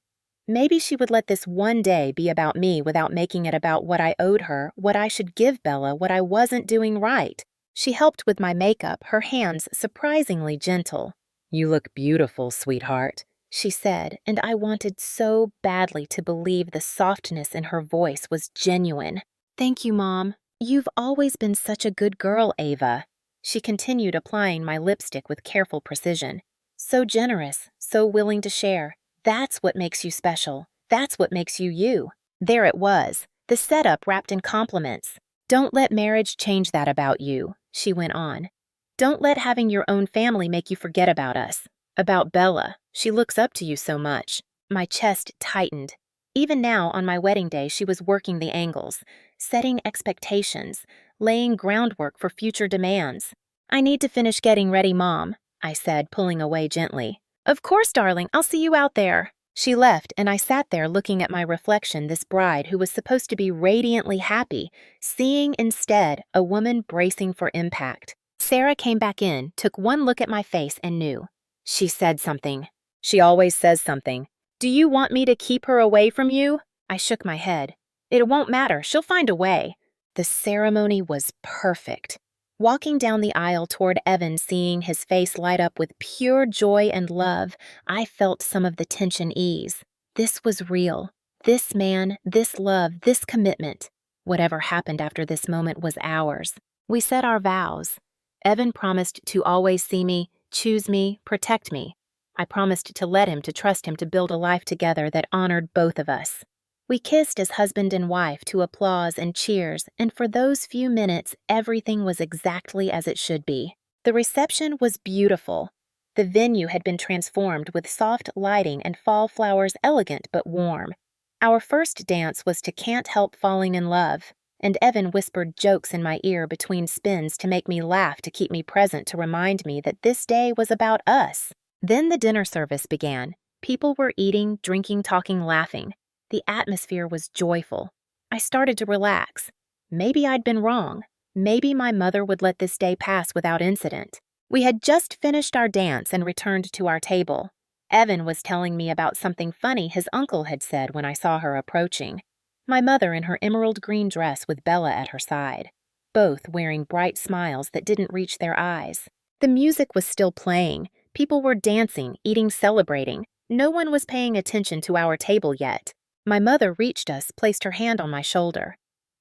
Maybe she would let this one day be about me without making it about what I owed her, what I should give Bella, what I wasn't doing right. She helped with my makeup, her hands surprisingly gentle. You look beautiful, sweetheart, she said, and I wanted so badly to believe the softness in her voice was genuine. Thank you, Mom. You've always been such a good girl, Ava. She continued applying my lipstick with careful precision. So generous, so willing to share. That's what makes you special. That's what makes you you. There it was, the setup wrapped in compliments. Don't let marriage change that about you, she went on. Don't let having your own family make you forget about us. About Bella. She looks up to you so much. My chest tightened. Even now, on my wedding day, she was working the angles, setting expectations, laying groundwork for future demands. I need to finish getting ready, Mom, I said, pulling away gently. Of course, darling, I'll see you out there. She left, and I sat there looking at my reflection, this bride who was supposed to be radiantly happy, seeing instead a woman bracing for impact. Sarah came back in, took one look at my face, and knew. She said something. She always says something. Do you want me to keep her away from you? I shook my head. It won't matter. She'll find a way. The ceremony was perfect. Walking down the aisle toward Evan, seeing his face light up with pure joy and love, I felt some of the tension ease. This was real. This man, this love, this commitment. Whatever happened after this moment was ours. We said our vows. Evan promised to always see me, choose me, protect me. I promised to let him, to trust him, to build a life together that honored both of us. We kissed as husband and wife to applause and cheers, and for those few minutes, everything was exactly as it should be. The reception was beautiful. The venue had been transformed with soft lighting and fall flowers, elegant but warm. Our first dance was to Can't Help Falling in Love, and Evan whispered jokes in my ear between spins to make me laugh, to keep me present, to remind me that this day was about us. Then the dinner service began. People were eating, drinking, talking, laughing. The atmosphere was joyful. I started to relax. Maybe I'd been wrong. Maybe my mother would let this day pass without incident. We had just finished our dance and returned to our table. Evan was telling me about something funny his uncle had said when I saw her approaching. My mother in her emerald green dress with Bella at her side, both wearing bright smiles that didn't reach their eyes. The music was still playing. People were dancing, eating, celebrating. No one was paying attention to our table yet. My mother reached us, placed her hand on my shoulder.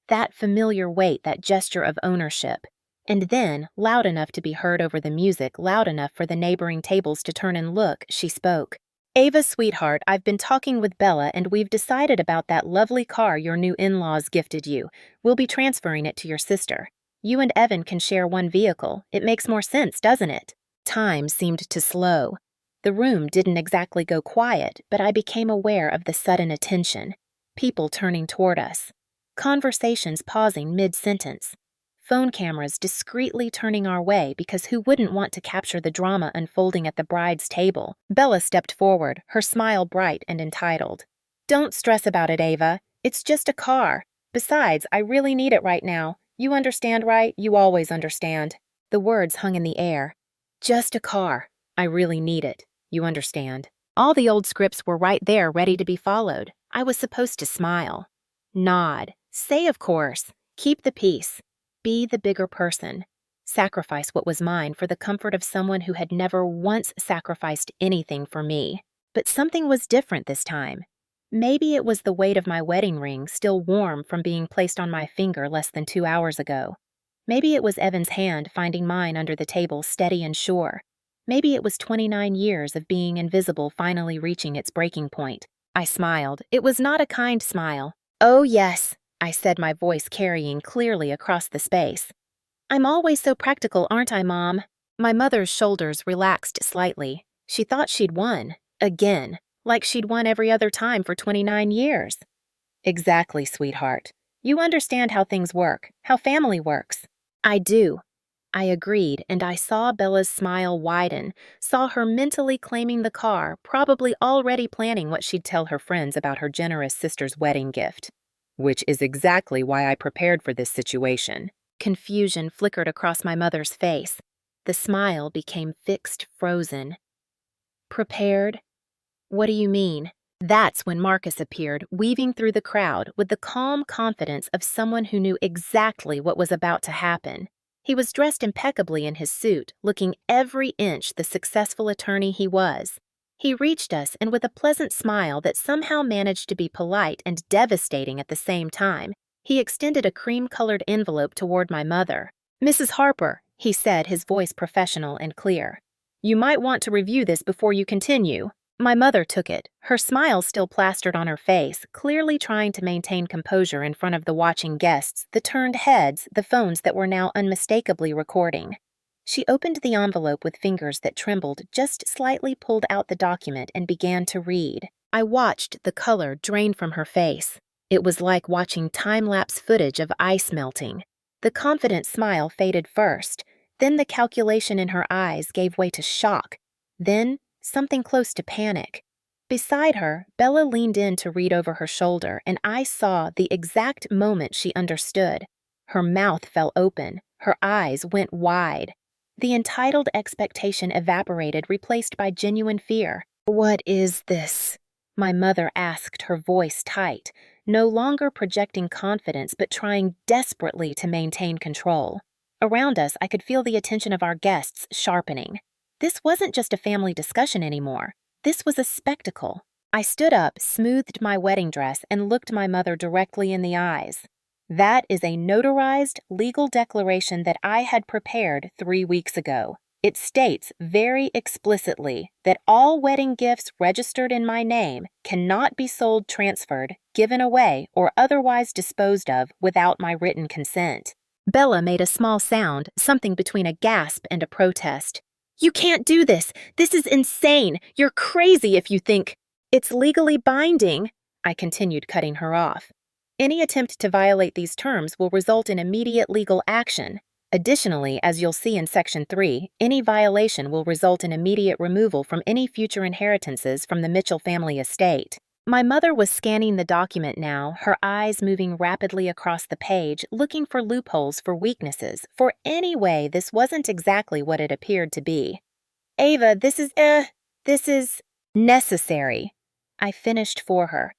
That familiar weight, that gesture of ownership. And then, loud enough to be heard over the music, loud enough for the neighboring tables to turn and look, she spoke. "Ava, sweetheart, I've been talking with Bella and we've decided about that lovely car your new in-laws gifted you. We'll be transferring it to your sister. You and Evan can share one vehicle. It makes more sense, doesn't it?" Time seemed to slow. The room didn't exactly go quiet, but I became aware of the sudden attention. People turning toward us. Conversations pausing mid-sentence. Phone cameras discreetly turning our way because who wouldn't want to capture the drama unfolding at the bride's table? Bella stepped forward, her smile bright and entitled. "Don't stress about it, Ava. It's just a car. Besides, I really need it right now. You understand, right? You always understand." The words hung in the air. Just a car. I really need it. You understand. All the old scripts were right there, ready to be followed. I was supposed to smile. Nod. Say of course. Keep the peace. Be the bigger person. Sacrifice what was mine for the comfort of someone who had never once sacrificed anything for me. But something was different this time. Maybe it was the weight of my wedding ring, still warm from being placed on my finger less than 2 hours ago. Maybe it was Evan's hand finding mine under the table, steady and sure. Maybe it was 29 years of being invisible finally reaching its breaking point. I smiled. It was not a kind smile. "Oh, yes," I said, my voice carrying clearly across the space. "I'm always so practical, aren't I, Mom?" My mother's shoulders relaxed slightly. She thought she'd won. Again. Like she'd won every other time for 29 years. "Exactly, sweetheart. You understand how things work, how family works." "I do." I agreed, and I saw Bella's smile widen, saw her mentally claiming the car, probably already planning what she'd tell her friends about her generous sister's wedding gift. "Which is exactly why I prepared for this situation." Confusion flickered across my mother's face. The smile became fixed, frozen. "Prepared? What do you mean?" That's when Marcus appeared, weaving through the crowd with the calm confidence of someone who knew exactly what was about to happen. He was dressed impeccably in his suit, looking every inch the successful attorney he was. He reached us, and with a pleasant smile that somehow managed to be polite and devastating at the same time, he extended a cream-colored envelope toward my mother. "Mrs. Harper," he said, his voice professional and clear. "You might want to review this before you continue." My mother took it, her smile still plastered on her face, clearly trying to maintain composure in front of the watching guests, the turned heads, the phones that were now unmistakably recording. She opened the envelope with fingers that trembled, just slightly pulled out the document and began to read. I watched the color drain from her face. It was like watching time-lapse footage of ice melting. The confident smile faded first, then the calculation in her eyes gave way to shock. Then something close to panic. Beside her, Bella leaned in to read over her shoulder, and I saw the exact moment she understood. Her mouth fell open, her eyes went wide. The entitled expectation evaporated, replaced by genuine fear. "What is this?" my mother asked, her voice tight, no longer projecting confidence but trying desperately to maintain control. Around us, I could feel the attention of our guests sharpening. This wasn't just a family discussion anymore. This was a spectacle. I stood up, smoothed my wedding dress, and looked my mother directly in the eyes. "That is a notarized legal declaration that I had prepared 3 weeks ago. It states very explicitly that all wedding gifts registered in my name cannot be sold, transferred, given away, or otherwise disposed of without my written consent. Bella made a small sound, something between a gasp and a protest. You can't do this. This is insane. You're crazy if you think. It's legally binding, I continued, cutting her off. Any attempt to violate these terms will result in immediate legal action. Additionally, as you'll see in Section 3, any violation will result in immediate removal from any future inheritances from the Mitchell family estate. My mother was scanning the document now, her eyes moving rapidly across the page, looking for loopholes, for weaknesses, for any way this wasn't exactly what it appeared to be. Ava, this is necessary. I finished for her.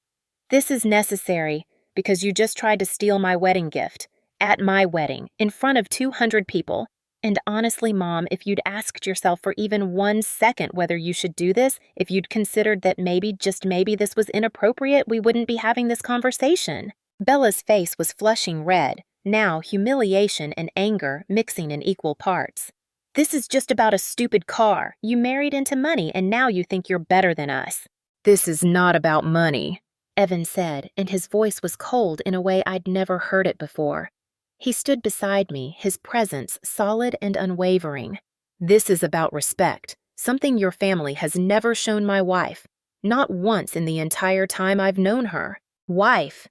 This is necessary because you just tried to steal my wedding gift. At my wedding, in front of 200 people. And honestly, Mom, if you'd asked yourself for even 1 second whether you should do this, if you'd considered that maybe, just maybe, this was inappropriate, we wouldn't be having this conversation. Bella's face was flushing red, now humiliation and anger mixing in equal parts. This is just about a stupid car. You married into money, and now you think you're better than us. This is not about money, Evan said, and his voice was cold in a way I'd never heard it before. He stood beside me, his presence solid and unwavering. This is about respect, something your family has never shown my wife. Not once in the entire time I've known her. Wife.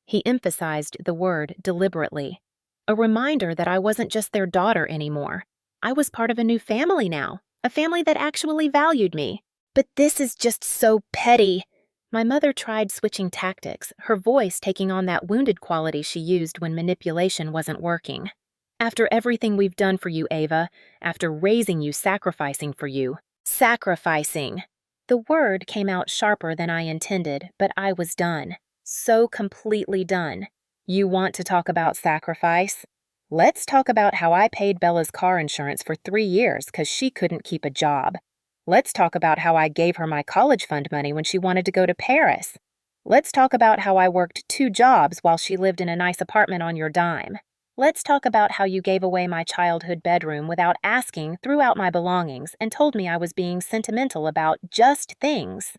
He emphasized the word deliberately. A reminder that I wasn't just their daughter anymore. I was part of a new family now, a family that actually valued me. But this is just so petty. My mother tried switching tactics, her voice taking on that wounded quality she used when manipulation wasn't working. After everything we've done for you, Ava, after raising you, sacrificing for you. Sacrificing. The word came out sharper than I intended, but I was done. So completely done. You want to talk about sacrifice? Let's talk about how I paid Bella's car insurance for 3 years because she couldn't keep a job. Let's talk about how I gave her my college fund money when she wanted to go to Paris. Let's talk about how I worked 2 jobs while she lived in a nice apartment on your dime. Let's talk about how you gave away my childhood bedroom without asking, threw out my belongings, and told me I was being sentimental about just things.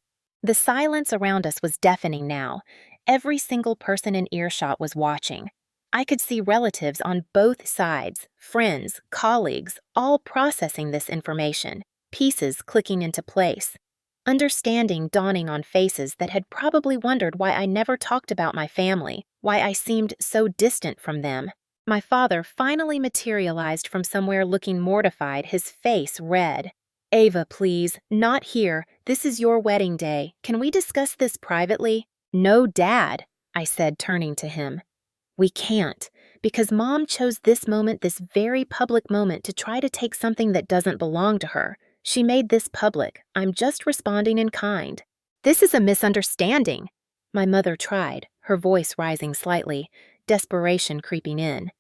The silence around us was deafening now. Every single person in earshot was watching. I could see relatives on both sides, friends, colleagues, all processing this information. Pieces clicking into place. Understanding dawning on faces that had probably wondered why I never talked about my family, why I seemed so distant from them. My father finally materialized from somewhere looking mortified, his face red. Ava, please, not here. This is your wedding day. Can we discuss this privately? No, Dad, I said, turning to him. We can't, because Mom chose this moment, this very public moment, to try to take something that doesn't belong to her. She made this public. I'm just responding in kind. This is a misunderstanding. My mother tried, her voice rising slightly, desperation creeping in.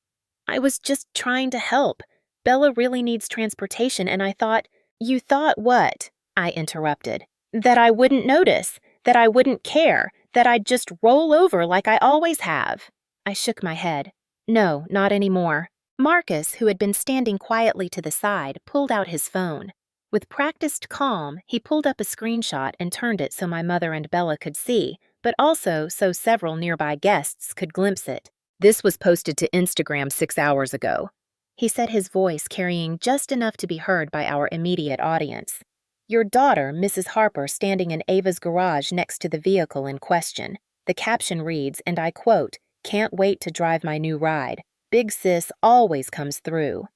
I was just trying to help. Bella really needs transportation, and I thought— You thought what? I interrupted. That I wouldn't notice, that I wouldn't care, that I'd just roll over like I always have. I shook my head. No, not anymore. Marcus, who had been standing quietly to the side, pulled out his phone. With practiced calm, he pulled up a screenshot and turned it so my mother and Bella could see, but also so several nearby guests could glimpse it. This was posted to Instagram 6 hours ago. He said, his voice carrying just enough to be heard by our immediate audience. Your daughter, Mrs. Harper, standing in Ava's garage next to the vehicle in question. The caption reads, and I quote, "Can't wait to drive my new ride. Big sis always comes through."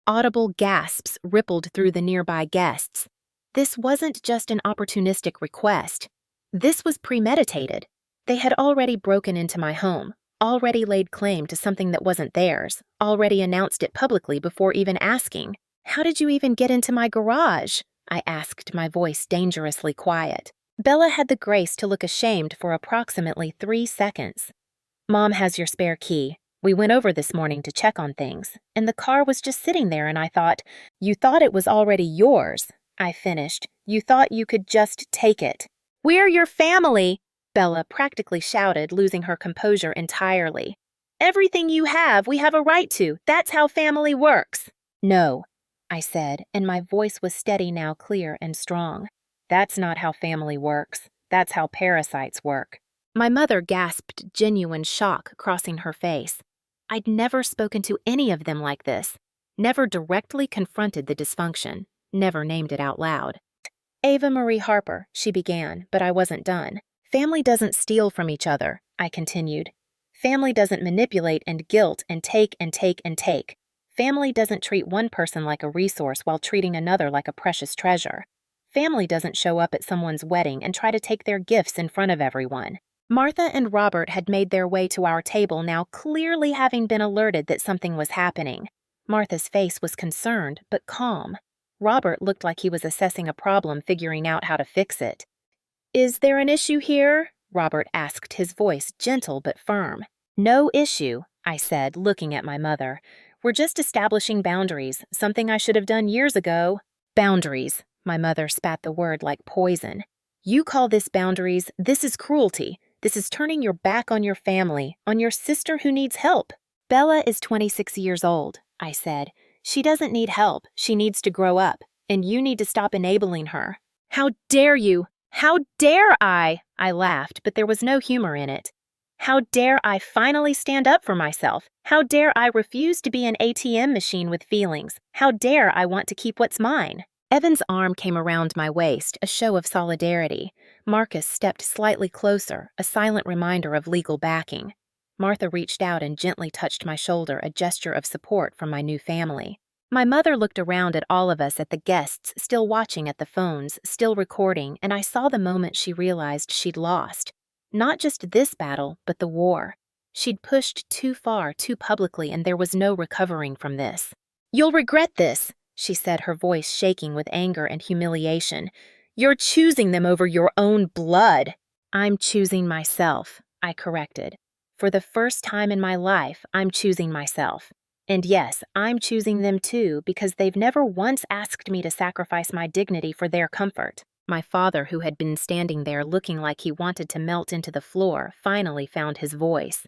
Audible gasps rippled through the nearby guests. This wasn't just an opportunistic request. This was premeditated. They had already broken into my home, already laid claim to something that wasn't theirs, already announced it publicly before even asking. How did you even get into my garage? I asked, my voice dangerously quiet. Bella had the grace to look ashamed for approximately 3 seconds. Mom has your spare key. We went over this morning to check on things, and the car was just sitting there, and I thought— You thought it was already yours, I finished. You thought you could just take it. We're your family, Bella practically shouted, losing her composure entirely. Everything you have, we have a right to. That's how family works. No, I said, and my voice was steady now, clear and strong. That's not how family works. That's how parasites work. My mother gasped, genuine shock crossing her face. I'd never spoken to any of them like this, never directly confronted the dysfunction, never named it out loud. Ava Marie Harper, she began, but I wasn't done. Family doesn't steal from each other, I continued. Family doesn't manipulate and guilt and take and take and take. Family doesn't treat one person like a resource while treating another like a precious treasure. Family doesn't show up at someone's wedding and try to take their gifts in front of everyone. Martha and Robert had made their way to our table now, clearly having been alerted that something was happening. Martha's face was concerned, but calm. Robert looked like he was assessing a problem, figuring out how to fix it. "Is there an issue here?" Robert asked, his voice gentle but firm. "No issue," I said, looking at my mother. "We're just establishing boundaries, something I should have done years ago." "Boundaries," my mother spat the word like poison. "You call this boundaries? This is cruelty. This is turning your back on your family, on your sister who needs help." "Bella is 26 years old," I said. "She doesn't need help. She needs to grow up, and you need to stop enabling her." "How dare you? How dare I?" I laughed, but there was no humor in it. "How dare I finally stand up for myself? How dare I refuse to be an ATM machine with feelings? How dare I want to keep what's mine?" Evan's arm came around my waist, a show of solidarity. Marcus stepped slightly closer, a silent reminder of legal backing. Martha reached out and gently touched my shoulder, a gesture of support from my new family. My mother looked around at all of us, at the guests, still watching at the phones, still recording, and I saw the moment she realized she'd lost. Not just this battle, but the war. She'd pushed too far, too publicly, and there was no recovering from this. "You'll regret this," she said, her voice shaking with anger and humiliation. "You're choosing them over your own blood." "I'm choosing myself," I corrected. "For the first time in my life, I'm choosing myself. And yes, I'm choosing them too, because they've never once asked me to sacrifice my dignity for their comfort." My father, who had been standing there looking like he wanted to melt into the floor, finally found his voice.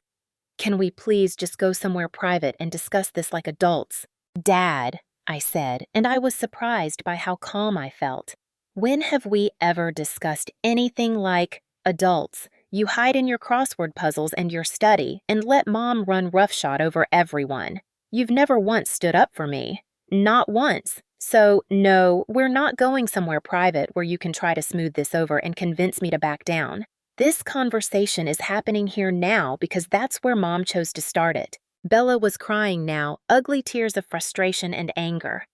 "Can we please just go somewhere private and discuss this like adults?" "Dad," I said, and I was surprised by how calm I felt. "When have we ever discussed anything like adults? You hide in your crossword puzzles and your study and let Mom run roughshod over everyone. You've never once stood up for me. Not once. So, no, we're not going somewhere private where you can try to smooth this over and convince me to back down. This conversation is happening here now because that's where Mom chose to start it." Bella was crying now, ugly tears of frustration and anger.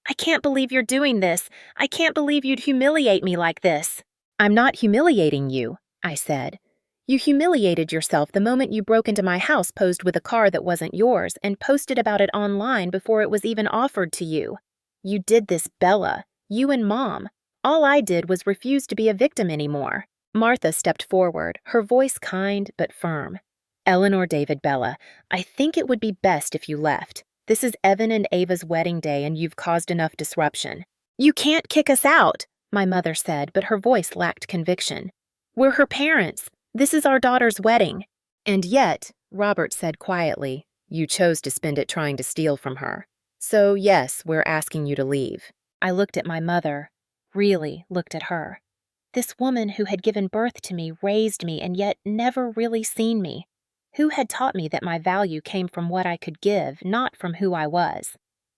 "I can't believe you're doing this. I can't believe you'd humiliate me like this." "I'm not humiliating you," I said. "You humiliated yourself the moment you broke into my house posed with a car that wasn't yours and posted about it online before it was even offered to you. You did this, Bella. You and Mom. All I did was refuse to be a victim anymore." Martha stepped forward, her voice kind but firm. "Eleanor David Bella, I think it would be best if you left. This is Evan and Ava's wedding day and you've caused enough disruption." "You can't kick us out," my mother said, but her voice lacked conviction. "We're her parents. This is our daughter's wedding." "And yet," Robert said quietly, "you chose to spend it trying to steal from her. So yes, we're asking you to leave." I looked at my mother, really looked at her. This woman who had given birth to me, raised me, and yet never really seen me. Who had taught me that my value came from what I could give, not from who I was.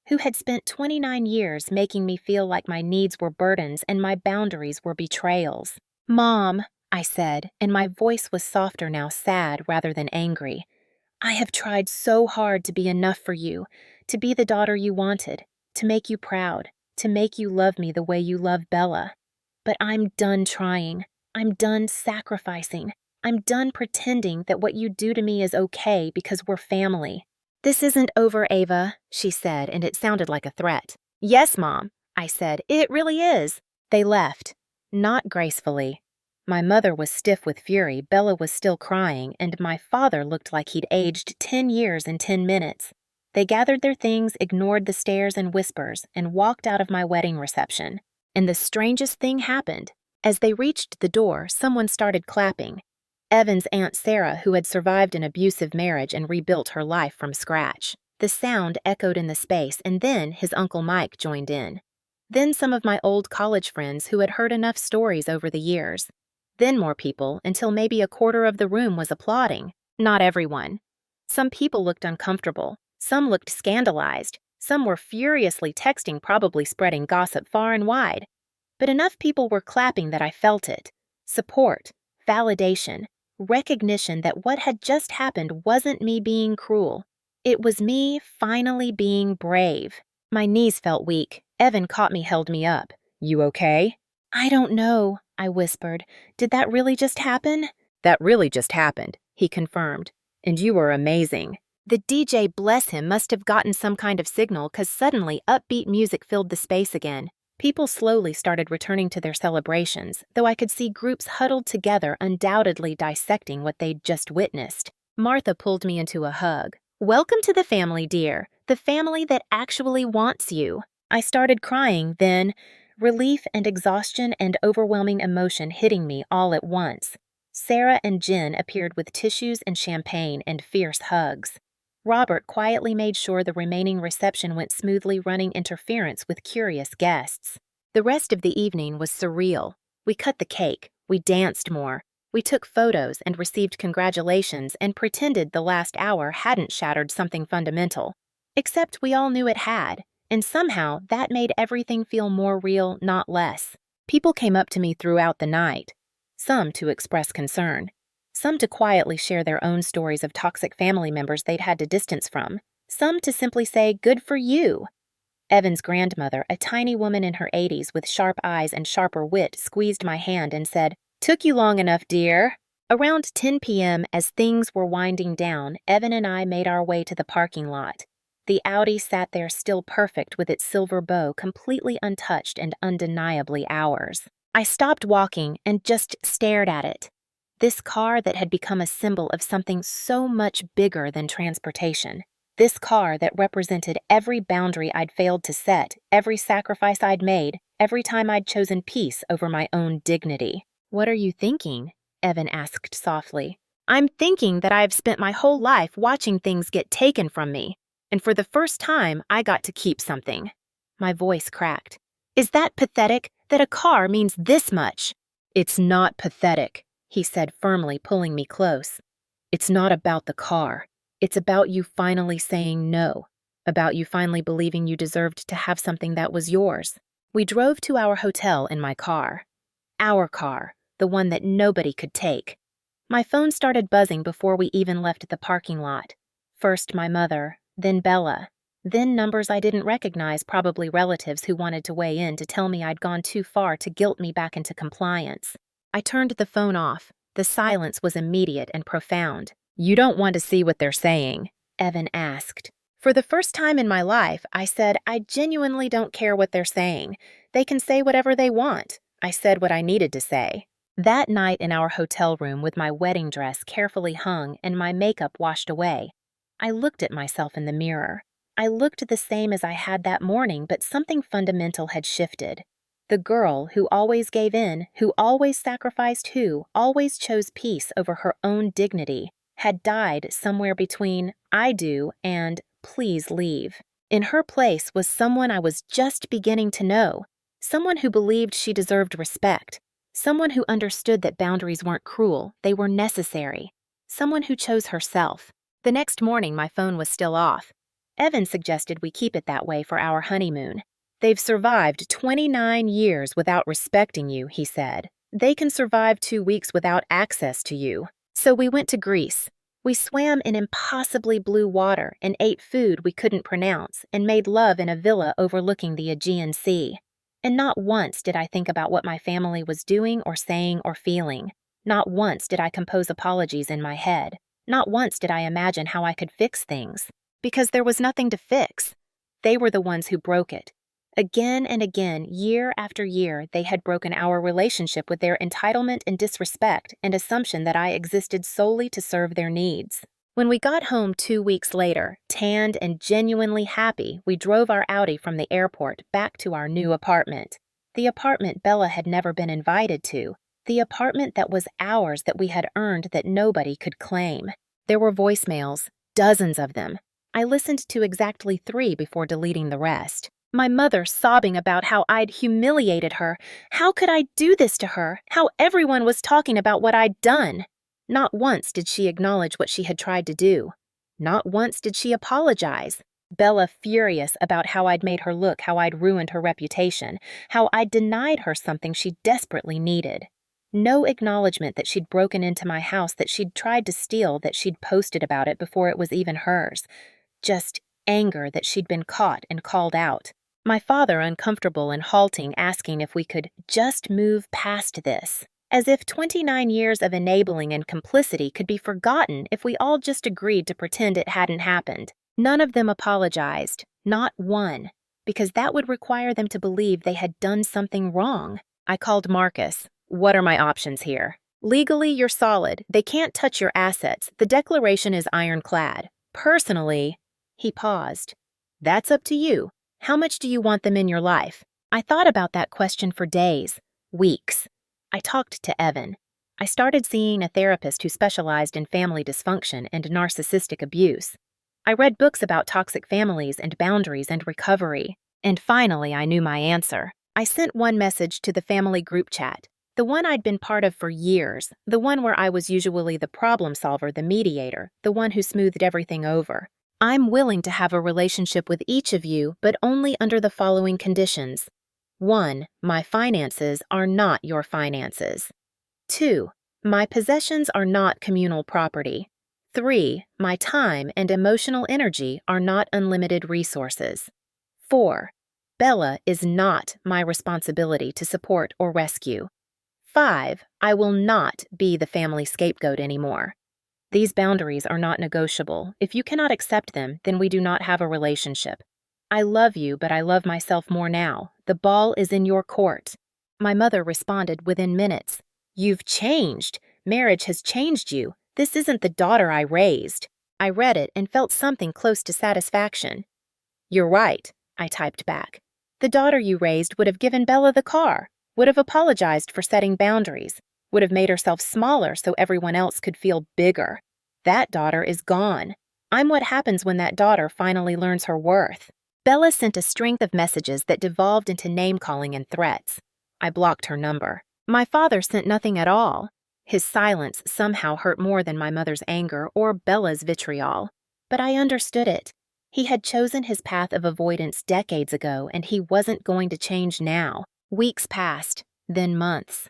Who had spent 29 years making me feel like my needs were burdens and my boundaries were betrayals. "Mom," I said, and my voice was softer now, sad rather than angry. "I have tried so hard to be enough for you, to be the daughter you wanted, to make you proud, to make you love me the way you love Bella. But I'm done trying. I'm done sacrificing. I'm done pretending that what you do to me is okay because we're family." "This isn't over, Ava," she said, and it sounded like a threat. "Yes, Mom," I said, "it really is." They left. Not gracefully. My mother was stiff with fury, Bella was still crying, and my father looked like he'd aged 10 years in 10 minutes. They gathered their things, ignored the stares and whispers, and walked out of my wedding reception. And the strangest thing happened. As they reached the door, someone started clapping. Evan's Aunt Sarah, who had survived an abusive marriage and rebuilt her life from scratch. The sound echoed in the space, and then his Uncle Mike joined in. Then some of my old college friends who had heard enough stories over the years. Then more people, until maybe a quarter of the room was applauding. Not everyone. Some people looked uncomfortable. Some looked scandalized. Some were furiously texting, probably spreading gossip far and wide. But enough people were clapping that I felt it. Support, validation, recognition that what had just happened wasn't me being cruel. It was me finally being brave. My knees felt weak. Evan caught me, held me up. "You okay?" "I don't know," I whispered. "Did that really just happen?" "That really just happened," he confirmed. "And you were amazing." The DJ, bless him, must have gotten some kind of signal, 'cause suddenly upbeat music filled the space again. People slowly started returning to their celebrations, though I could see groups huddled together, undoubtedly dissecting what they'd just witnessed. Martha pulled me into a hug. "Welcome to the family, dear. The family that actually wants you." I started crying then, relief and exhaustion and overwhelming emotion hitting me all at once. Sarah and Jen appeared with tissues and champagne and fierce hugs. Robert quietly made sure the remaining reception went smoothly, running interference with curious guests. The rest of the evening was surreal. We cut the cake, we danced more, we took photos and received congratulations and pretended the last hour hadn't shattered something fundamental. Except we all knew it had, and somehow that made everything feel more real, not less. People came up to me throughout the night, some to express concern, some to quietly share their own stories of toxic family members they'd had to distance from, some to simply say, "Good for you." Evan's grandmother, a tiny woman in her 80s with sharp eyes and sharper wit, squeezed my hand and said, "Took you long enough, dear." Around 10 p.m., as things were winding down, Evan and I made our way to the parking lot. The Audi sat there still perfect with its silver bow completely untouched and undeniably ours. I stopped walking and just stared at it. This car that had become a symbol of something so much bigger than transportation. This car that represented every boundary I'd failed to set, every sacrifice I'd made, every time I'd chosen peace over my own dignity. "What are you thinking?" Evan asked softly. "I'm thinking that I've spent my whole life watching things get taken from me, and for the first time I got to keep something." My voice cracked. "Is that pathetic, that a car means this much?" "It's not pathetic," he said firmly, pulling me close. "It's not about the car. It's about you finally saying no, about you finally believing you deserved to have something that was yours." We drove to our hotel in my car. Our car, the one that nobody could take. My phone started buzzing before we even left the parking lot. First my mother, then Bella, then numbers I didn't recognize, probably relatives who wanted to weigh in to tell me I'd gone too far to guilt me back into compliance. I turned the phone off. The silence was immediate and profound. "You don't want to see what they're saying?" Evan asked. For the first time in my life, I said, "I genuinely don't care what they're saying. They can say whatever they want." I said what I needed to say. That night in our hotel room, with my wedding dress carefully hung and my makeup washed away, I looked at myself in the mirror. I looked the same as I had that morning, but something fundamental had shifted. The girl who always gave in, who always sacrificed, who always chose peace over her own dignity, had died somewhere between "I do" and "please leave." In her place was someone I was just beginning to know, someone who believed she deserved respect, someone who understood that boundaries weren't cruel, they were necessary, someone who chose herself. The next morning, my phone was still off. Evan suggested we keep it that way for our honeymoon. "They've survived 29 years without respecting you," he said. "They can survive 2 weeks without access to you." So we went to Greece. We swam in impossibly blue water and ate food we couldn't pronounce and made love in a villa overlooking the Aegean Sea. And not once did I think about what my family was doing or saying or feeling. Not once did I compose apologies in my head. Not once did I imagine how I could fix things. Because there was nothing to fix. They were the ones who broke it. Again and again, year after year, they had broken our relationship with their entitlement and disrespect and assumption that I existed solely to serve their needs. When we got home 2 weeks later, tanned and genuinely happy, we drove our Audi from the airport back to our new apartment. The apartment Bella had never been invited to, The apartment that was ours that we had earned that nobody could claim. There were voicemails, dozens of them. I listened to exactly 3 before deleting the rest. My mother sobbing about how I'd humiliated her. How could I do this to her? How everyone was talking about what I'd done. Not once did she acknowledge what she had tried to do. Not once did she apologize. Bella furious about how I'd made her look, how I'd ruined her reputation, how I'd denied her something she desperately needed. No acknowledgement that she'd broken into my house, that she'd tried to steal, that she'd posted about it before it was even hers. Just anger that she'd been caught and called out. My father uncomfortable and halting, asking if we could just move past this. As if 29 years of enabling and complicity could be forgotten if we all just agreed to pretend it hadn't happened. None of them apologized, not one, because that would require them to believe they had done something wrong. I called Marcus. What are my options here? Legally, you're solid. They can't touch your assets. The declaration is ironclad. Personally, he paused. That's up to you. How much do you want them in your life? I thought about that question for days, weeks. I talked to Evan. I started seeing a therapist who specialized in family dysfunction and narcissistic abuse. I read books about toxic families and boundaries and recovery. And finally, I knew my answer. I sent one message to the family group chat, the one I'd been part of for years, the one where I was usually the problem solver, the mediator, the one who smoothed everything over. I'm willing to have a relationship with each of you, but only under the following conditions. 1. My finances are not your finances. 2. My possessions are not communal property. 3. My time and emotional energy are not unlimited resources. 4. Bella is not my responsibility to support or rescue. 5. I will not be the family scapegoat anymore. These boundaries are not negotiable. If you cannot accept them, then we do not have a relationship. I love you, but I love myself more now. The ball is in your court. My mother responded within minutes. You've changed. Marriage has changed you. This isn't the daughter I raised. I read it and felt something close to satisfaction. You're right, I typed back. The daughter you raised would have given Bella the car, would have apologized for setting boundaries, would have made herself smaller so everyone else could feel bigger. That daughter is gone. I'm what happens when that daughter finally learns her worth. Bella sent a string of messages that devolved into name-calling and threats. I blocked her number. My father sent nothing at all. His silence somehow hurt more than my mother's anger or Bella's vitriol. But I understood it. He had chosen his path of avoidance decades ago, and he wasn't going to change now. Weeks passed, then months.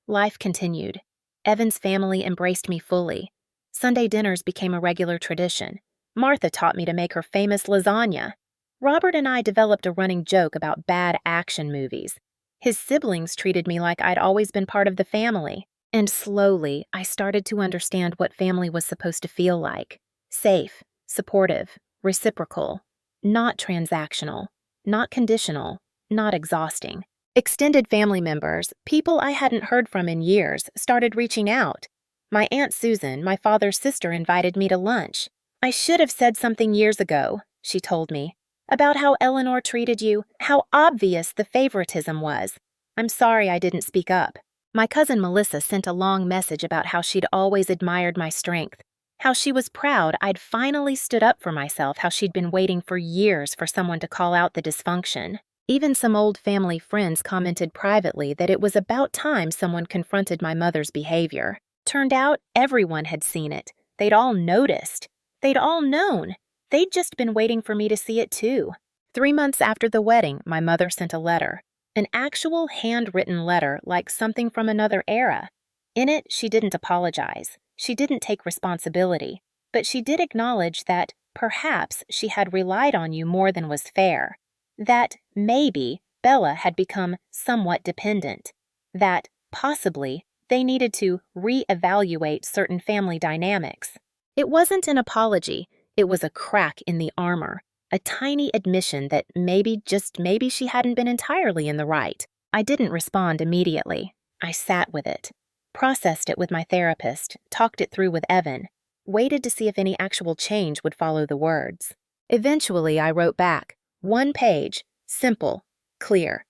Life continued. Evan's family embraced me fully. Sunday dinners became a regular tradition. Martha taught me to make her famous lasagna. Robert and I developed a running joke about bad action movies. His siblings treated me like I'd always been part of the family. And slowly, I started to understand what family was supposed to feel like. Safe, supportive, reciprocal, not transactional, not conditional, not exhausting. Extended family members, people I hadn't heard from in years, started reaching out. My Aunt Susan, my father's sister, invited me to lunch. I should have said something years ago, she told me, about how Eleanor treated you, how obvious the favoritism was. I'm sorry I didn't speak up. My cousin Melissa sent a long message about how she'd always admired my strength, how she was proud I'd finally stood up for myself, how she'd been waiting for years for someone to call out the dysfunction. Even some old family friends commented privately that it was about time someone confronted my mother's behavior. Turned out everyone had seen it. They'd all noticed. They'd all known. They'd just been waiting for me to see it too. 3 months after the wedding, my mother sent a letter. An actual handwritten letter like something from another era. In it, she didn't apologize. She didn't take responsibility. But she did acknowledge that perhaps she had relied on you more than was fair. That maybe Bella had become somewhat dependent. That possibly they needed to reevaluate certain family dynamics. It wasn't an apology. It was a crack in the armor. A tiny admission that maybe, just maybe, she hadn't been entirely in the right. I didn't respond immediately. I sat with it, processed it with my therapist, talked it through with Evan, waited to see if any actual change would follow the words. Eventually, I wrote back. 1 page, simple, clear.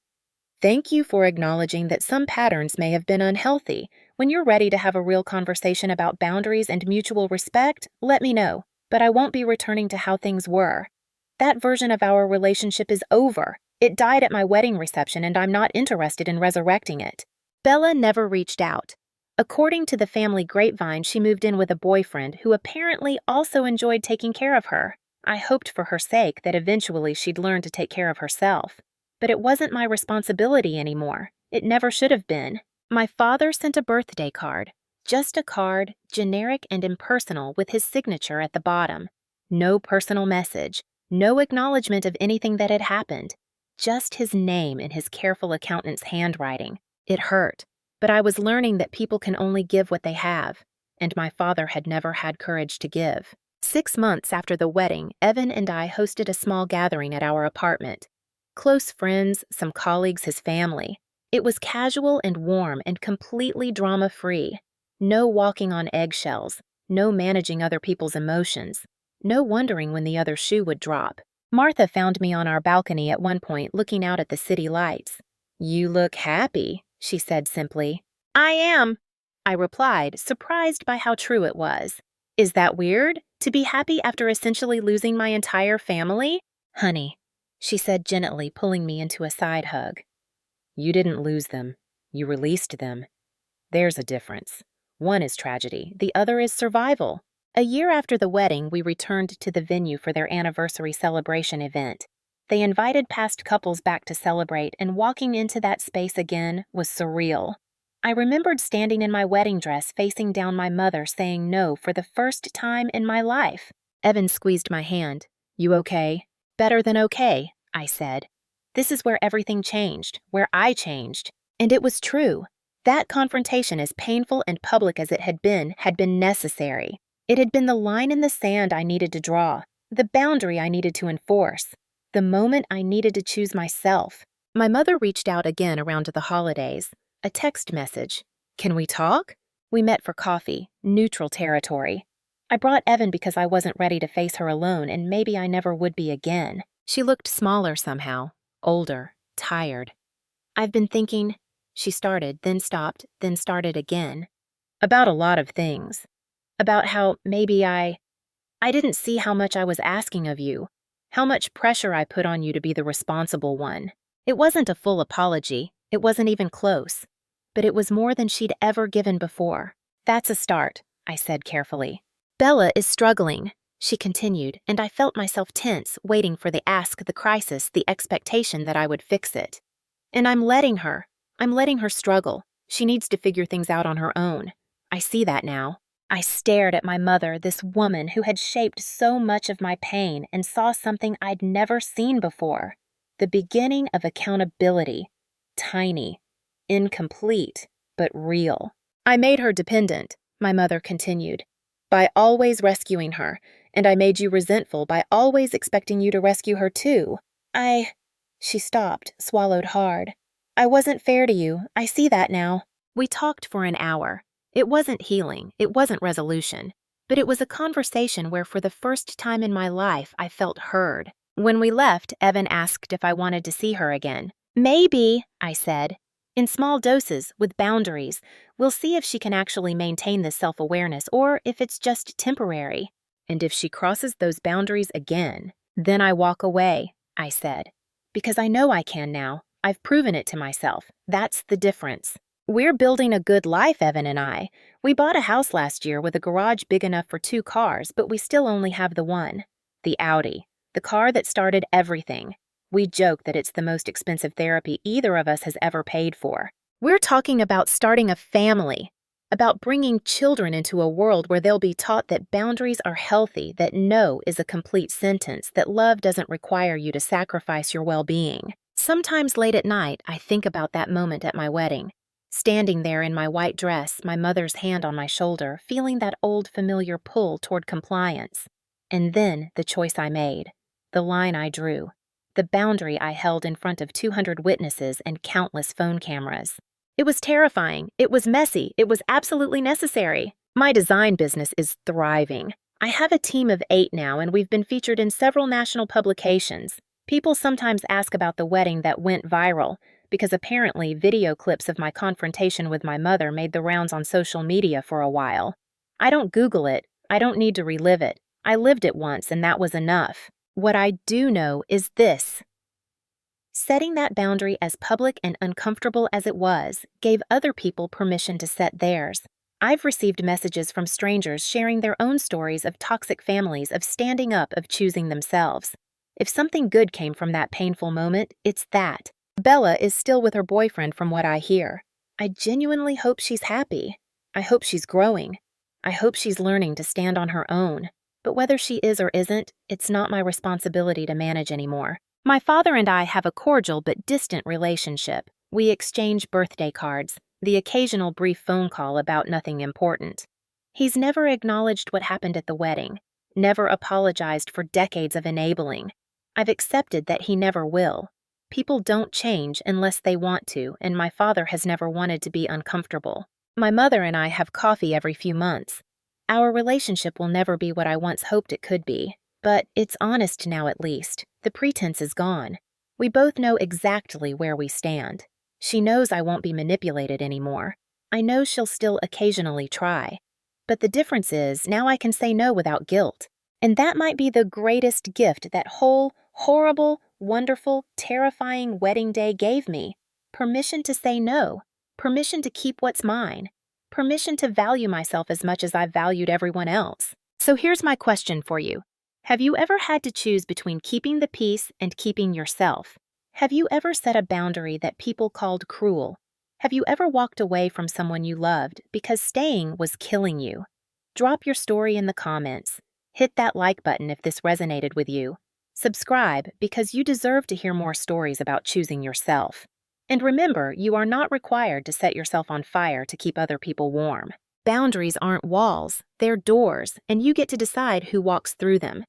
Thank you for acknowledging that some patterns may have been unhealthy. When you're ready to have a real conversation about boundaries and mutual respect, let me know, but I won't be returning to how things were. That version of our relationship is over. It died at my wedding reception, and I'm not interested in resurrecting it. Bella never reached out. According to the family grapevine, she moved in with a boyfriend who apparently also enjoyed taking care of her. I hoped for her sake that eventually she'd learn to take care of herself. But it wasn't my responsibility anymore. It never should have been. My father sent a birthday card. Just a card, generic and impersonal, with his signature at the bottom. No personal message. No acknowledgement of anything that had happened. Just his name in his careful accountant's handwriting. It hurt. But I was learning that people can only give what they have, and my father had never had courage to give. 6 months after the wedding, Evan and I hosted a small gathering at our apartment. Close friends, some colleagues, his family. It was casual and warm and completely drama-free. No walking on eggshells, no managing other people's emotions, no wondering when the other shoe would drop. Martha found me on our balcony at one point looking out at the city lights. "You look happy," she said simply. "I am," I replied, surprised by how true it was. "Is that weird? To be happy after essentially losing my entire family?" "Honey," she said gently, pulling me into a side hug. "You didn't lose them. You released them. There's a difference. One is tragedy, the other is survival." A year after the wedding, we returned to the venue for their anniversary celebration event. They invited past couples back to celebrate, and walking into that space again was surreal. I remembered standing in my wedding dress facing down my mother saying no for the first time in my life. Evan squeezed my hand. "You okay?" "Better than okay," I said. This is where everything changed, where I changed. And it was true. That confrontation, as painful and public as it had been necessary. It had been the line in the sand I needed to draw, the boundary I needed to enforce, the moment I needed to choose myself. My mother reached out again around the holidays. A text message. "Can we talk?" We met for coffee, neutral territory. I brought Evan because I wasn't ready to face her alone, and maybe I never would be again. She looked smaller somehow, older, tired. "I've been thinking," she started, then stopped, then started again. "About a lot of things. About how maybe I didn't see how much I was asking of you, how much pressure I put on you to be the responsible one." It wasn't a full apology, it wasn't even close, but it was more than she'd ever given before. "That's a start," I said carefully. "Bella is struggling," she continued, and I felt myself tense, waiting for the ask, the crisis, the expectation that I would fix it. "And I'm letting her struggle. She needs to figure things out on her own. I see that now." I stared at my mother, this woman who had shaped so much of my pain, and saw something I'd never seen before. The beginning of accountability. Tiny, incomplete, but real. "I made her dependent," my mother continued, "by always rescuing her, and I made you resentful by always expecting you to rescue her too. She stopped, swallowed hard. "I wasn't fair to you. I see that now." We talked for an hour. It wasn't healing, it wasn't resolution, but it was a conversation where for the first time in my life I felt heard. When we left, Evan asked if I wanted to see her again. "Maybe," I said. "In small doses, with boundaries. We'll see if she can actually maintain this self-awareness or if it's just temporary. And if she crosses those boundaries again, then I walk away," I said. "Because I know I can now. I've proven it to myself. That's the difference. We're building a good life, Evan and I. We bought a house last year with a garage big enough for 2 cars, but we still only have the one. The Audi. The car that started everything. We joke that it's the most expensive therapy either of us has ever paid for. We're talking about starting a family, about bringing children into a world where they'll be taught that boundaries are healthy, that no is a complete sentence, that love doesn't require you to sacrifice your well-being." Sometimes late at night, I think about that moment at my wedding. Standing there in my white dress, my mother's hand on my shoulder, feeling that old familiar pull toward compliance. And then the choice I made, the line I drew, the boundary I held in front of 200 witnesses and countless phone cameras. It was terrifying, it was messy, it was absolutely necessary. My design business is thriving. I have a team of 8 now, and we've been featured in several national publications. People sometimes ask about the wedding that went viral, because apparently video clips of my confrontation with my mother made the rounds on social media for a while. I don't Google it. I don't need to relive it. I lived it once, and that was enough. What I do know is this. Setting that boundary, as public and uncomfortable as it was, gave other people permission to set theirs. I've received messages from strangers sharing their own stories of toxic families, of standing up, of choosing themselves. If something good came from that painful moment, it's that. Bella is still with her boyfriend from what I hear. I genuinely hope she's happy. I hope she's growing. I hope she's learning to stand on her own. But whether she is or isn't, it's not my responsibility to manage anymore. My father and I have a cordial but distant relationship. We exchange birthday cards, the occasional brief phone call about nothing important. He's never acknowledged what happened at the wedding, never apologized for decades of enabling. I've accepted that he never will. People don't change unless they want to, and my father has never wanted to be uncomfortable. My mother and I have coffee every few months. Our relationship will never be what I once hoped it could be, but it's honest now at least. The pretense is gone. We both know exactly where we stand. She knows I won't be manipulated anymore. I know she'll still occasionally try. But the difference is, now I can say no without guilt. And that might be the greatest gift that whole, horrible, wonderful, terrifying wedding day gave me. Permission to say no. Permission to keep what's mine. Permission to value myself as much as I've valued everyone else. So here's my question for you. Have you ever had to choose between keeping the peace and keeping yourself? Have you ever set a boundary that people called cruel? Have you ever walked away from someone you loved because staying was killing you? Drop your story in the comments. Hit that like button if this resonated with you. Subscribe because you deserve to hear more stories about choosing yourself. And remember, you are not required to set yourself on fire to keep other people warm. Boundaries aren't walls, they're doors, and you get to decide who walks through them.